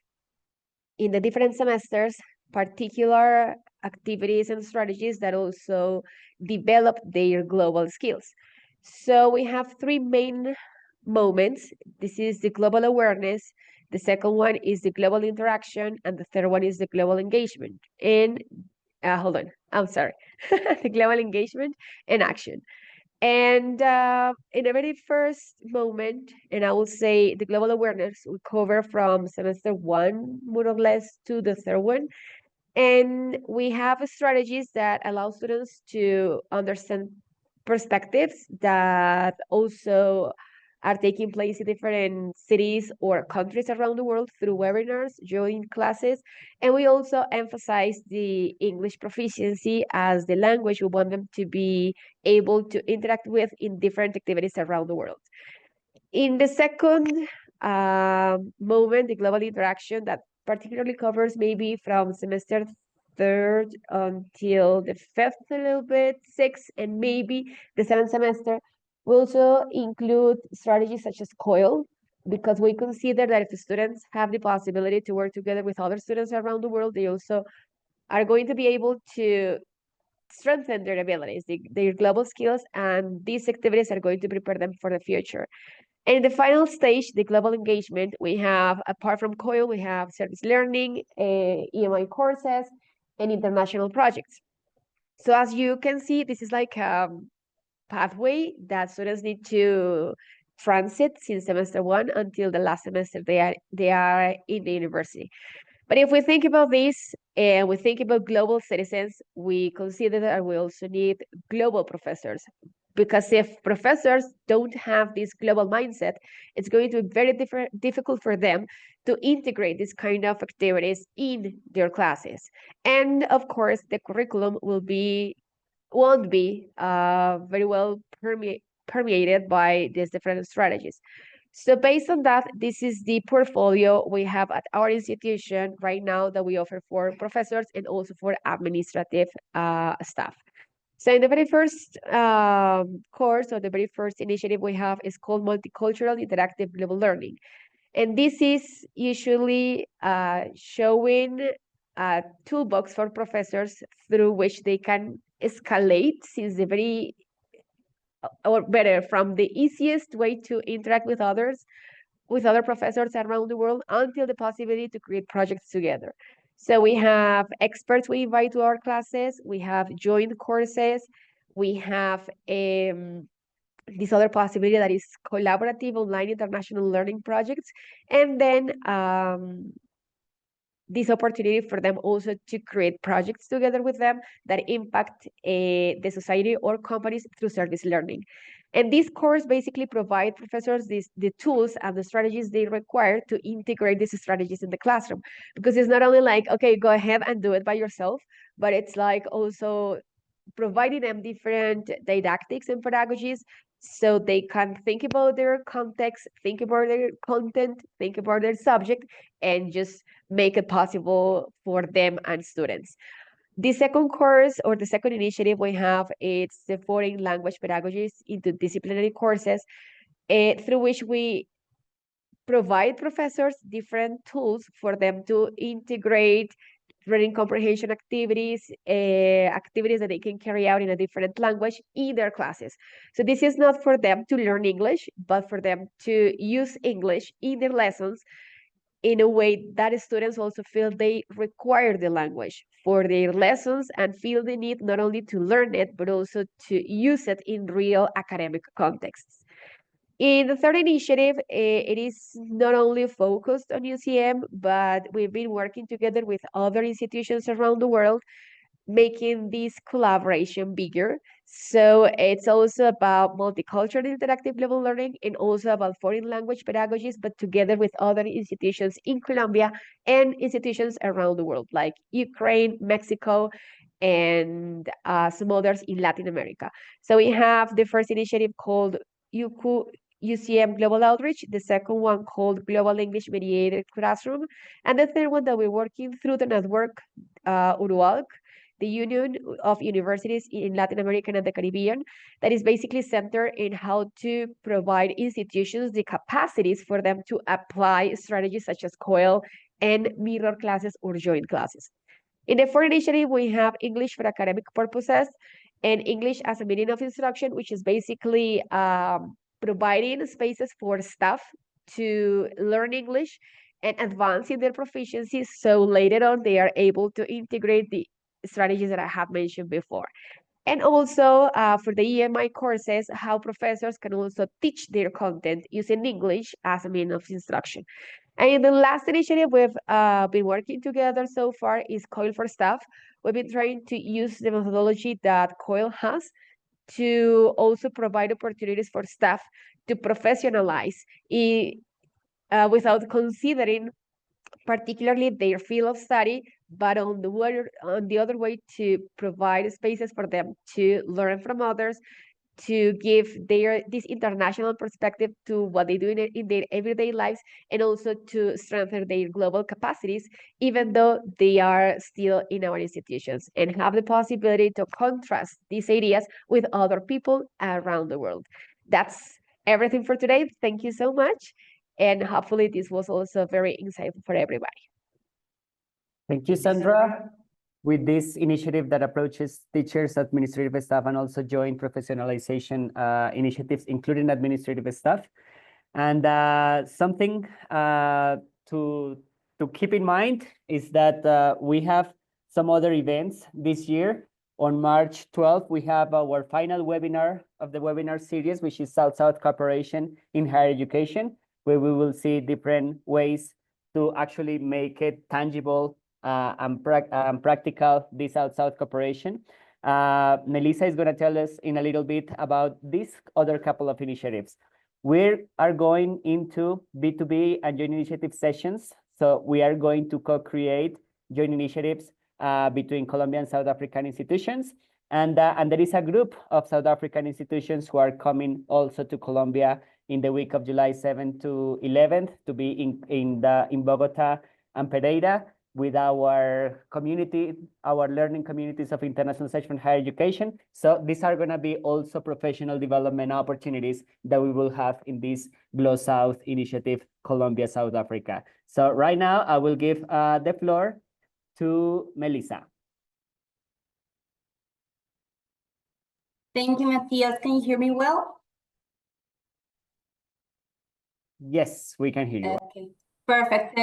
in the different semesters particular activities and strategies that also develop their global skills. So we have three main moments. This is the global awareness, the second one is the global interaction, and the third one is the global engagement. And hold on, I'm sorry, the global engagement and action. And in the very first moment, and I will say the global awareness, we cover from semester 1, more or less, to the third one. And we have strategies that allow students to understand perspectives that also are taking place in different cities or countries around the world through webinars, joint classes. And we also emphasize the English proficiency as the language we want them to be able to interact with in different activities around the world. In the second moment, the global interaction, that particularly covers maybe from semester 3rd until the 5th a little bit, 6th, and maybe the 7th semester. We also include strategies such as COIL, because we consider that if the students have the possibility to work together with other students around the world, they also are going to be able to strengthen their abilities, their global skills, and these activities are going to prepare them for the future. And in the final stage, the global engagement, we have, apart from COIL, we have service learning, EMI courses, and international projects. So as you can see, this is like a pathway that students need to transit since semester 1 until the last semester they are in the university. But if we think about this and we think about global citizens, we consider that we also need global professors. Because if professors don't have this global mindset, it's going to be very difficult for them to integrate this kind of activities in their classes. And of course, the curriculum won't be very well permeated by these different strategies. So based on that, this is the portfolio we have at our institution right now that we offer for professors and also for administrative staff. So in the very first course or the very first initiative we have is called Multicultural Interactive Global Learning. And this is usually showing a toolbox for professors through which they can escalate since the very, or better, from the easiest way to interact with others, with other professors around the world, until the possibility to create projects together. So we have experts we invite to our classes, we have joint courses, we have this other possibility that is collaborative online international learning projects, and then this opportunity for them also to create projects together with them that impact the society or companies through service learning. And this course basically provides professors the tools and the strategies they require to integrate these strategies in the classroom. Because it's not only like, okay, go ahead and do it by yourself, but it's like also providing them different didactics and pedagogies so they can think about their context, think about their content, think about their subject, and just make it possible for them and students. The second course or the second initiative we have is the foreign language pedagogies into disciplinary courses, through which we provide professors different tools for them to integrate reading comprehension activities, activities that they can carry out in a different language in their classes. So this is not for them to learn English, but for them to use English in their lessons in a way that students also feel they require the language for their lessons and feel the need not only to learn it, but also to use it in real academic contexts. In the third initiative, it is not only focused on UCM, but we've been working together with other institutions around the world, making this collaboration bigger. So it's also about multicultural interactive global learning and also about foreign language pedagogies, but together with other institutions in Colombia and institutions around the world, like Ukraine, Mexico, and some others in Latin America. So we have the first initiative called UCM Global Outreach, the second one called Global English Mediated Classroom, and the third one that we're working through the network, URUALC, the Union of Universities in Latin America and the Caribbean, that is basically centered in how to provide institutions the capacities for them to apply strategies such as COIL and mirror classes or joint classes. In the fourth initiative, we have English for academic purposes and English as a medium of instruction, which is basically providing spaces for staff to learn English and advance in their proficiency, so later on they are able to integrate the strategies that I have mentioned before. And also for the EMI courses, how professors can also teach their content using English as a means of instruction. And in the last initiative we've been working together so far is COIL for Staff. We've been trying to use the methodology that COIL has to also provide opportunities for staff to professionalize without considering particularly their field of study, but on the other way to provide spaces for them to learn from others, to give this international perspective to what they do in their everyday lives, and also to strengthen their global capacities, even though they are still in our institutions, and have the possibility to contrast these ideas with other people around the world. That's everything for today. Thank you so much. And hopefully this was also very insightful for everybody. Thank you, Sandra. With this initiative that approaches teachers, administrative staff, and also joint professionalization initiatives, including administrative staff, And something to keep in mind is that we have some other events this year. On March 12th, we have our final webinar of the webinar series, which is South-South Cooperation in Higher Education, where we will see different ways to actually make it tangible and practical, this South-South cooperation. Melissa is going to tell us in a little bit about these other couple of initiatives. We are going into B2B and joint initiative sessions. So we are going to co-create joint initiatives between Colombian and South African institutions. And there is a group of South African institutions who are coming also to Colombia in the week of July 7th to 11th to be in Bogota and Pereira with our community, our learning communities of internationalization and higher education. So these are going to be also professional development opportunities that we will have in this GLOSOUTH initiative, Colombia, South Africa. So right now, I will give the floor to Melissa. Thank you, Matthias. Can you hear me well? Yes, we can hear you. Okay, perfect.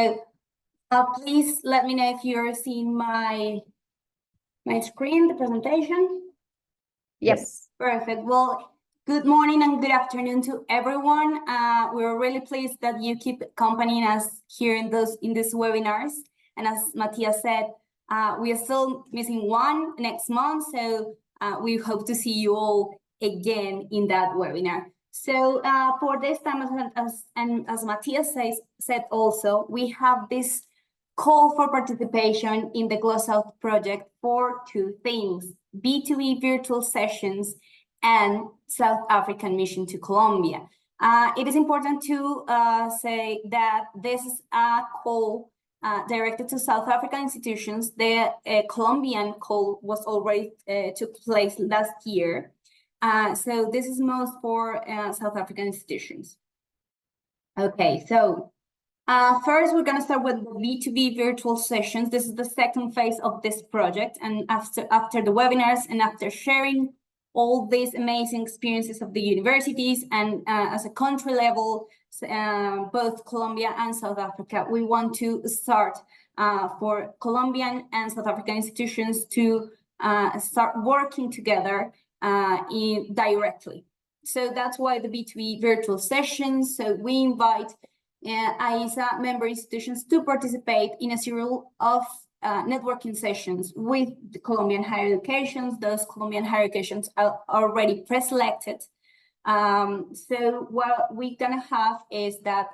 So please let me know if you're seeing my screen, the presentation. Yes. Perfect. Well, good morning and good afternoon to everyone. We're really pleased that you keep accompanying us here in these webinars. And as Matthias said, we are still missing one next month, so we hope to see you all again in that webinar. So for this time, as Matthias said also, we have this call for participation in the GLOSOUTH project for two things: B2B virtual sessions and South African mission to Colombia. It is important to say that this is a call directed to South African institutions. The Colombian call was already took place last year. So this is most for South African institutions. Okay, so first we're going to start with the B2B virtual sessions. This is the second phase of this project. And after the webinars and after sharing all these amazing experiences of the universities and as a country level, both Colombia and South Africa, we want to start for Colombian and South African institutions to start working together directly. So that's why the B2B virtual sessions. So we invite AISA member institutions to participate in a series of networking sessions with the Colombian higher educations. Those Colombian higher educations are already pre-selected. So what we're gonna have is that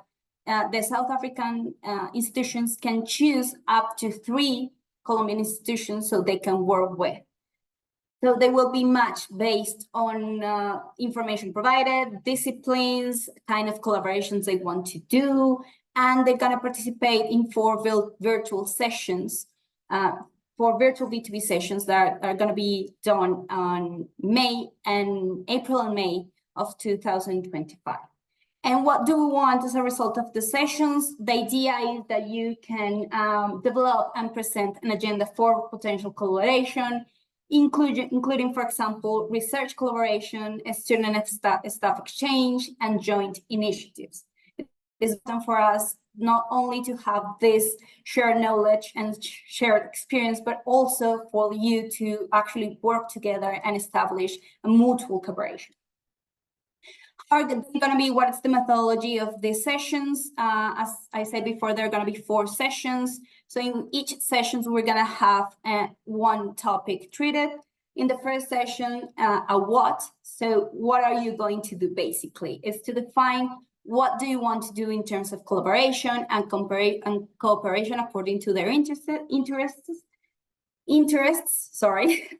the South African institutions can choose up to 3 Colombian institutions so they can work with. So they will be matched based on information provided, disciplines, kind of collaborations they want to do, and they're going to participate in 4 virtual sessions, 4 virtual B2B sessions that are going to be done on April and May of 2025. And what do we want as a result of the sessions? The idea is that you can develop and present an agenda for potential collaboration, including, for example, research collaboration, student and staff exchange, and joint initiatives. It's important for us not only to have this shared knowledge and shared experience, but also for you to actually work together and establish a mutual cooperation. Are going to be what is the methodology of these sessions? As I said before, there are going to be 4 sessions. So in each session, we're going to have one topic treated. In the first session, a what. So what are you going to do basically? Is to define what do you want to do in terms of collaboration and cooperation according to their interests. Sorry.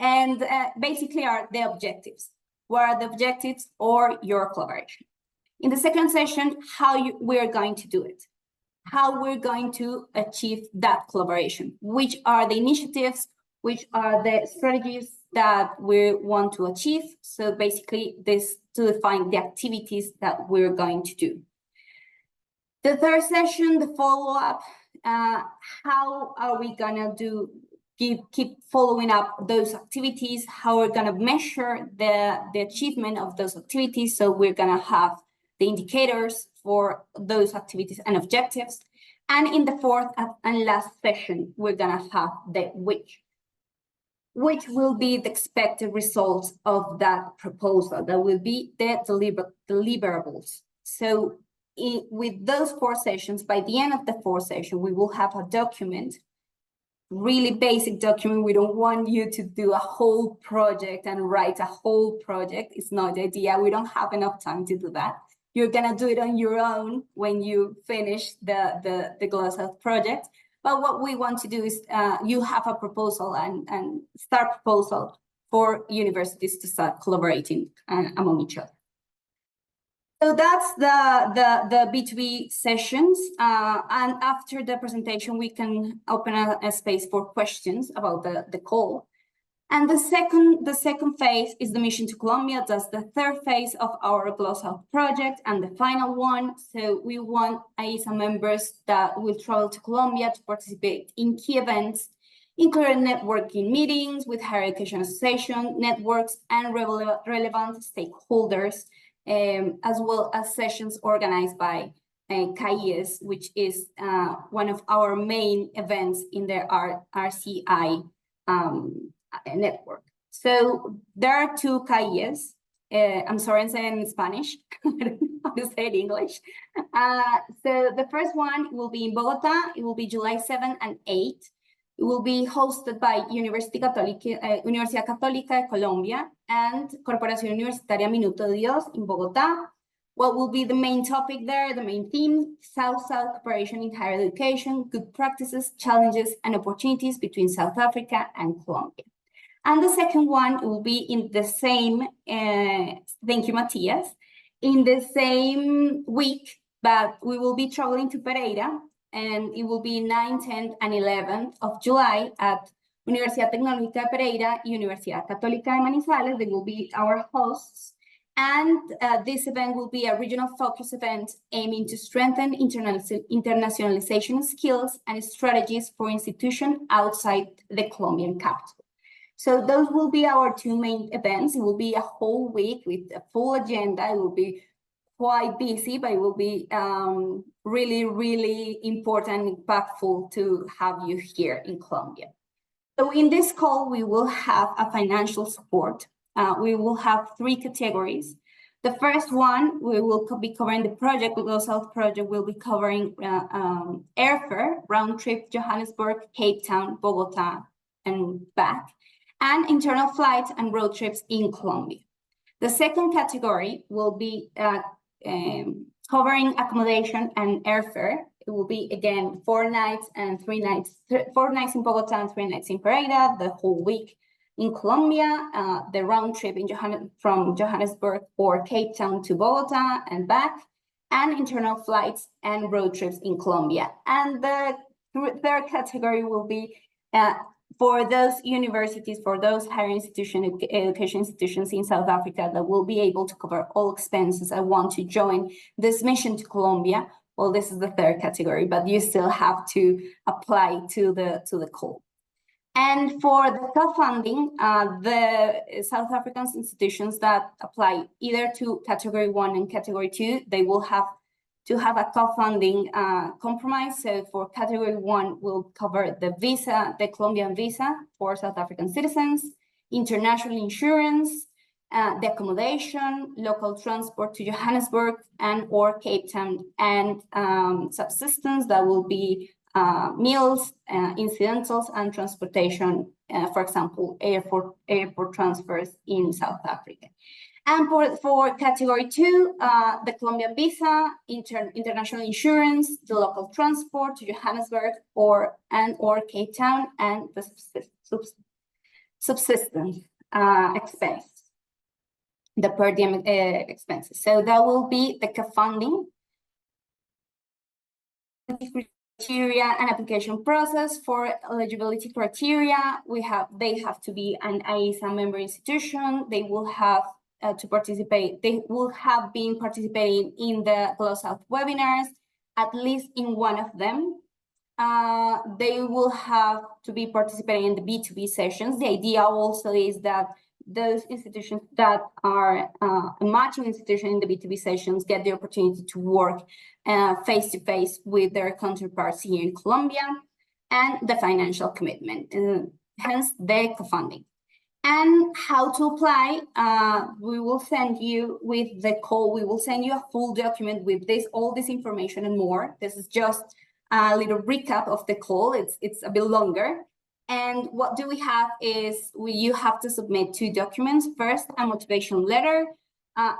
And basically are the objectives. What are the objectives or your collaboration? In the second session, we're going to do it, how we're going to achieve that collaboration, which are the initiatives, which are the strategies that we want to achieve. So basically this to define the activities that we're going to do. The third session, the follow-up, how are we gonna keep following up those activities, how we're going to measure the achievement of those activities. So we're going to have the indicators for those activities and objectives. And in the fourth and last session, we're gonna have the which will be the expected results of that proposal. That will be the deliverables. So with those 4 sessions, by the end of the 4th session, we will have a document, really basic document. We don't want you to do a whole project and write a whole project. It's not the idea. We don't have enough time to do that. You're gonna do it on your own when you finish the GLOSOUTH project. But what we want to do is you have a proposal and start proposal for universities to start collaborating among each other. So that's the B2B sessions. And after the presentation, we can open a space for questions about the call. And the second phase is the mission to Colombia. That's the 3rd phase of our GLOSOUTH project and the final one. So we want AISA members that will travel to Colombia to participate in key events, including networking meetings with higher education association, networks, and relevant stakeholders, as well as sessions organized by CAIES, which is one of our main events in the RCI network. So there are 2 CAIES. I'm sorry, I'm saying in Spanish. I don't know how to say it in English. So the first one will be in Bogota. It will be July 7 and 8. It will be hosted by Universidad Católica de Colombia and Corporación Universitaria Minuto de Dios in Bogota. What will be the main topic there, the main theme? South-South cooperation in higher education, good practices, challenges, and opportunities between South Africa and Colombia. And the second one will be in the same, thank you, Matias, in the same week, but we will be traveling to Pereira, and it will be 9th, 10th, and 11th of July at Universidad Tecnológica de Pereira, Universidad Católica de Manizales. They will be our hosts. And this event will be a regional focus event aiming to strengthen internationalization skills and strategies for institutions outside the Colombian capital. So those will be our 2 main events. It will be a whole week with a full agenda. It will be quite busy, but it will be really, really important and impactful to have you here in Colombia. So in this call, we will have a financial support. We will have 3 categories. The first one, we will be covering the project, the GLOSOUTH project will be covering airfare, round trip, Johannesburg, Cape Town, Bogota, and back, and internal flights and road trips in Colombia. The second category will be covering accommodation and airfare. It will be, again, 4 nights and 3 nights, 4 nights in Bogota and 3 nights in Pereira, the whole week in Colombia, the round trip from Johannesburg or Cape Town to Bogota and back, and internal flights and road trips in Colombia. And the 3rd category will be for those universities, for those higher education institutions in South Africa that will be able to cover all expenses and want to join this mission to Colombia. Well, this is the 3rd category, but you still have to apply to the call. And for the co-funding, the South African institutions that apply either to category 1 and category 2, they will have to have a co-funding compromise. So for category 1, we'll cover the visa, the Colombian visa for South African citizens, international insurance, the accommodation, local transport to Johannesburg and or Cape Town, and subsistence that will be meals, incidentals, and transportation, for example, airport transfers in South Africa. And for category 2, the Colombian visa, international insurance, the local transport to Johannesburg or Cape Town, and the subsistence expense, the per diem expenses. So that will be the co-funding. Criteria and application process. For eligibility criteria, they have to be an AISA member institution. They will have to participate. They will have been participating in the GLOSOUTH webinars, at least in one of them. They will have to be participating in the B2B sessions. The idea also is that those institutions that are matching institution in the B2B sessions get the opportunity to work face-to-face with their counterparts here in Colombia, and the financial commitment, hence the co-funding. And how to apply, we will send you with the call, we will send you a full document with all this information and more. This is just a little recap of the call, it's a bit longer. And what do we have is you have to submit 2 documents. First, a motivation letter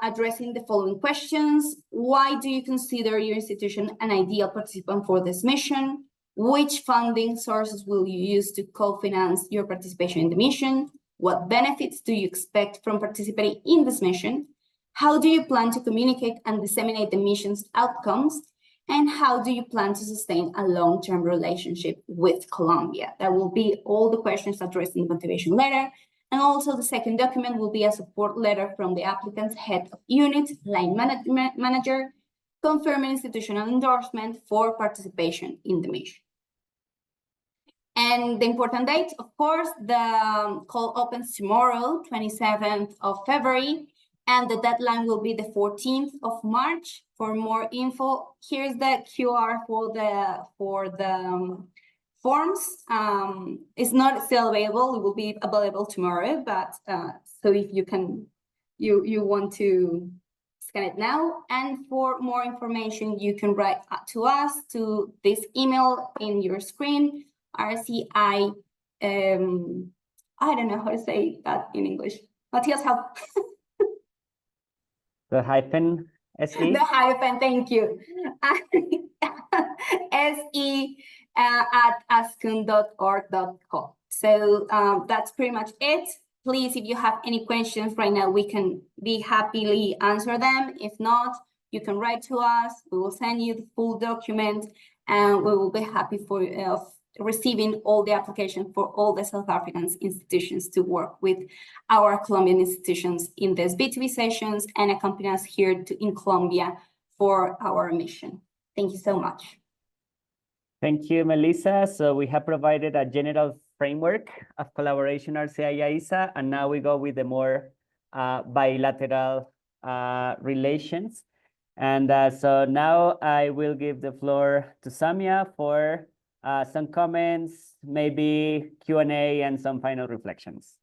addressing the following questions. Why do you consider your institution an ideal participant for this mission? Which funding sources will you use to co-finance your participation in the mission? What benefits do you expect from participating in this mission? How do you plan to communicate and disseminate the mission's outcomes? And how do you plan to sustain a long-term relationship with Colombia? That will be all the questions addressed in the motivation letter. And also the second document will be a support letter from the applicant's head of unit, line manager, confirming institutional endorsement for participation in the mission. And the important date, of course, the call opens tomorrow, 27th of February, and the deadline will be the 14th of March. For more info, here's the QR for the forms. It's not still available, it will be available tomorrow, but so if you want to scan it now. And for more information, you can write to us to this email in your screen, RCI, I don't know how to say that in English. Matthias, help. The hyphen SE? The hyphen, thank you. SE at askun.org.co. So that's pretty much it. Please, if you have any questions right now, we can be happily answer them. If not, you can write to us. We will send you the full document, and we will be happy for receiving all the applications for all the South African institutions to work with our Colombian institutions in these B2B sessions and accompany us here in Colombia for our mission. Thank you so much. Thank you, Melissa. So we have provided a general framework of collaboration RCI-AISA, and now we go with the more bilateral relations. And so now I will give the floor to Samia for some comments, maybe Q&A, and some final reflections.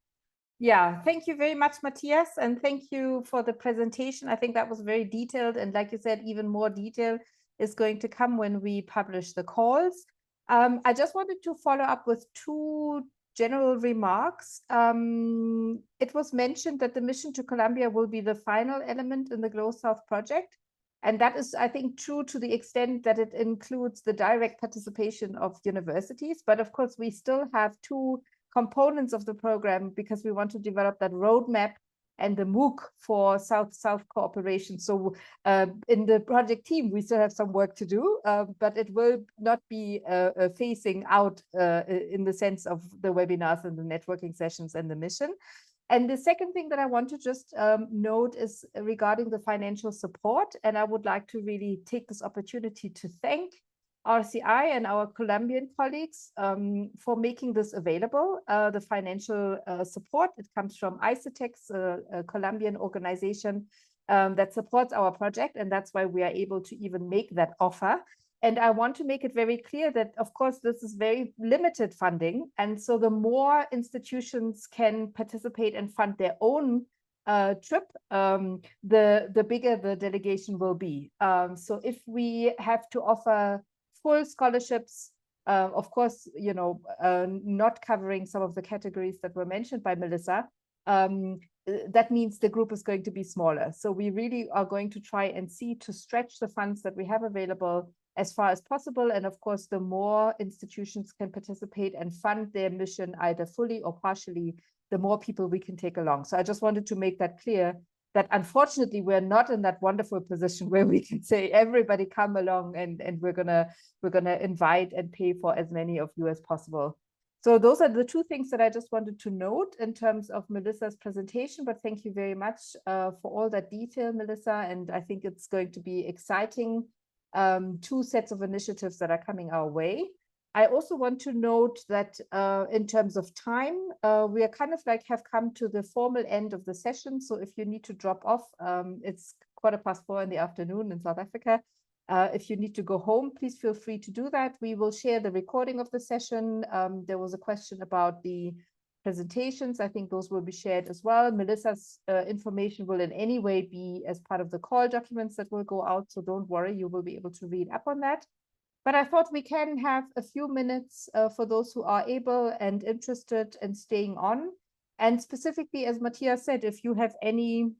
Yeah, thank you very much, Matthias, and thank you for the presentation. I think that was very detailed, and like you said, even more detail is going to come when we publish the calls. I just wanted to follow up with 2 general remarks. It was mentioned that the mission to Colombia will be the final element in the GLOSOUTH project. And that is, I think, true to the extent that it includes the direct participation of universities. But of course, we still have 2 components of the program because we want to develop that roadmap and the MOOC for South-South cooperation. So in the project team, we still have some work to do, but it will not be phasing out in the sense of the webinars and the networking sessions and the mission. And the second thing that I want to just note is regarding the financial support. And I would like to really take this opportunity to thank RCI and our Colombian colleagues for making this available. The financial support, it comes from ICETEX, a Colombian organization that supports our project. And that's why we are able to even make that offer. And I want to make it very clear that, of course, this is very limited funding. And so the more institutions can participate and fund their own trip, the bigger the delegation will be. So if we have to offer full scholarships, of course, you know, not covering some of the categories that were mentioned by Melissa, that means the group is going to be smaller. So we really are going to try and see to stretch the funds that we have available as far as possible. And of course, the more institutions can participate and fund their mission either fully or partially, the more people we can take along. So I just wanted to make that clear that unfortunately, we're not in that wonderful position where we can say, everybody come along and we're gonna invite and pay for as many of you as possible. So those are the 2 things that I just wanted to note in terms of Melissa's presentation, but thank you very much for all that detail, Melissa. And I think it's going to be exciting 2 sets of initiatives that are coming our way. I also want to note that in terms of time, we are kind of like have come to the formal end of the session. So if you need to drop off, it's 4:15 in the afternoon in South Africa. If you need to go home, please feel free to do that. We will share the recording of the session. There was a question about the presentations. I think those will be shared as well. Melissa's information will in any way be as part of the call documents that will go out. So don't worry, you will be able to read up on that. But I thought we can have a few minutes for those who are able and interested in staying on. And specifically, as Matthias said, if you have any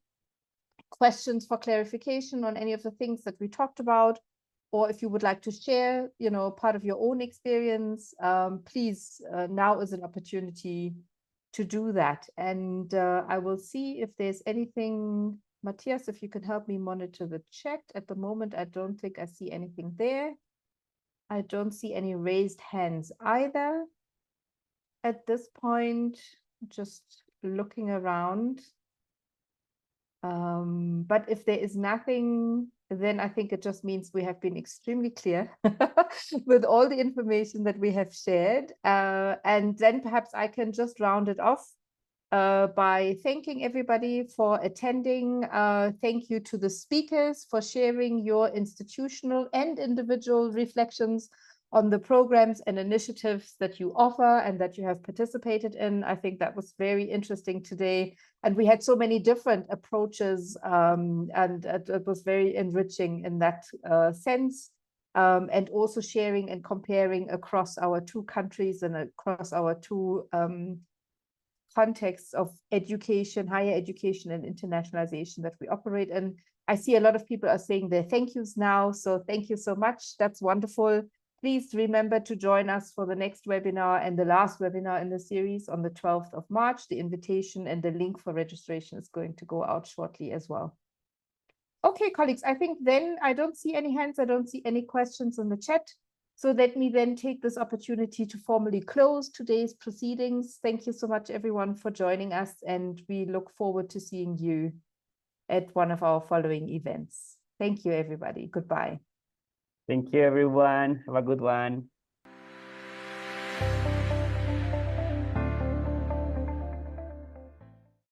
questions for clarification on any of the things that we talked about, or if you would like to share, part of your own experience, please, now is an opportunity to do that. And I will see if there's anything. Matthias, if you can help me monitor the chat. At the moment, I don't think I see anything there. I don't see any raised hands either. At this point, just looking around. But if there is nothing, then I think it just means we have been extremely clear with all the information that we have shared. And then perhaps I can just round it off by thanking everybody for attending. Thank you to the speakers for sharing your institutional and individual reflections on the programs and initiatives that you offer and that you have participated in. I think that was very interesting today. And we had so many different approaches, and it was very enriching in that sense. And also sharing and comparing across our two countries and across our two contexts of education, higher education and internationalization that we operate in. I see a lot of people are saying their thank yous now. So thank you so much. That's wonderful. Please remember to join us for the next webinar and the last webinar in the series on the 12th of March. The invitation and the link for registration is going to go out shortly as well. Okay, colleagues, I think then I don't see any hands. I don't see any questions in the chat. So let me then take this opportunity to formally close today's proceedings. Thank you so much, everyone, for joining us, and we look forward to seeing you at one of our following events. Thank you, everybody. Goodbye. Thank you, everyone. Have a good one.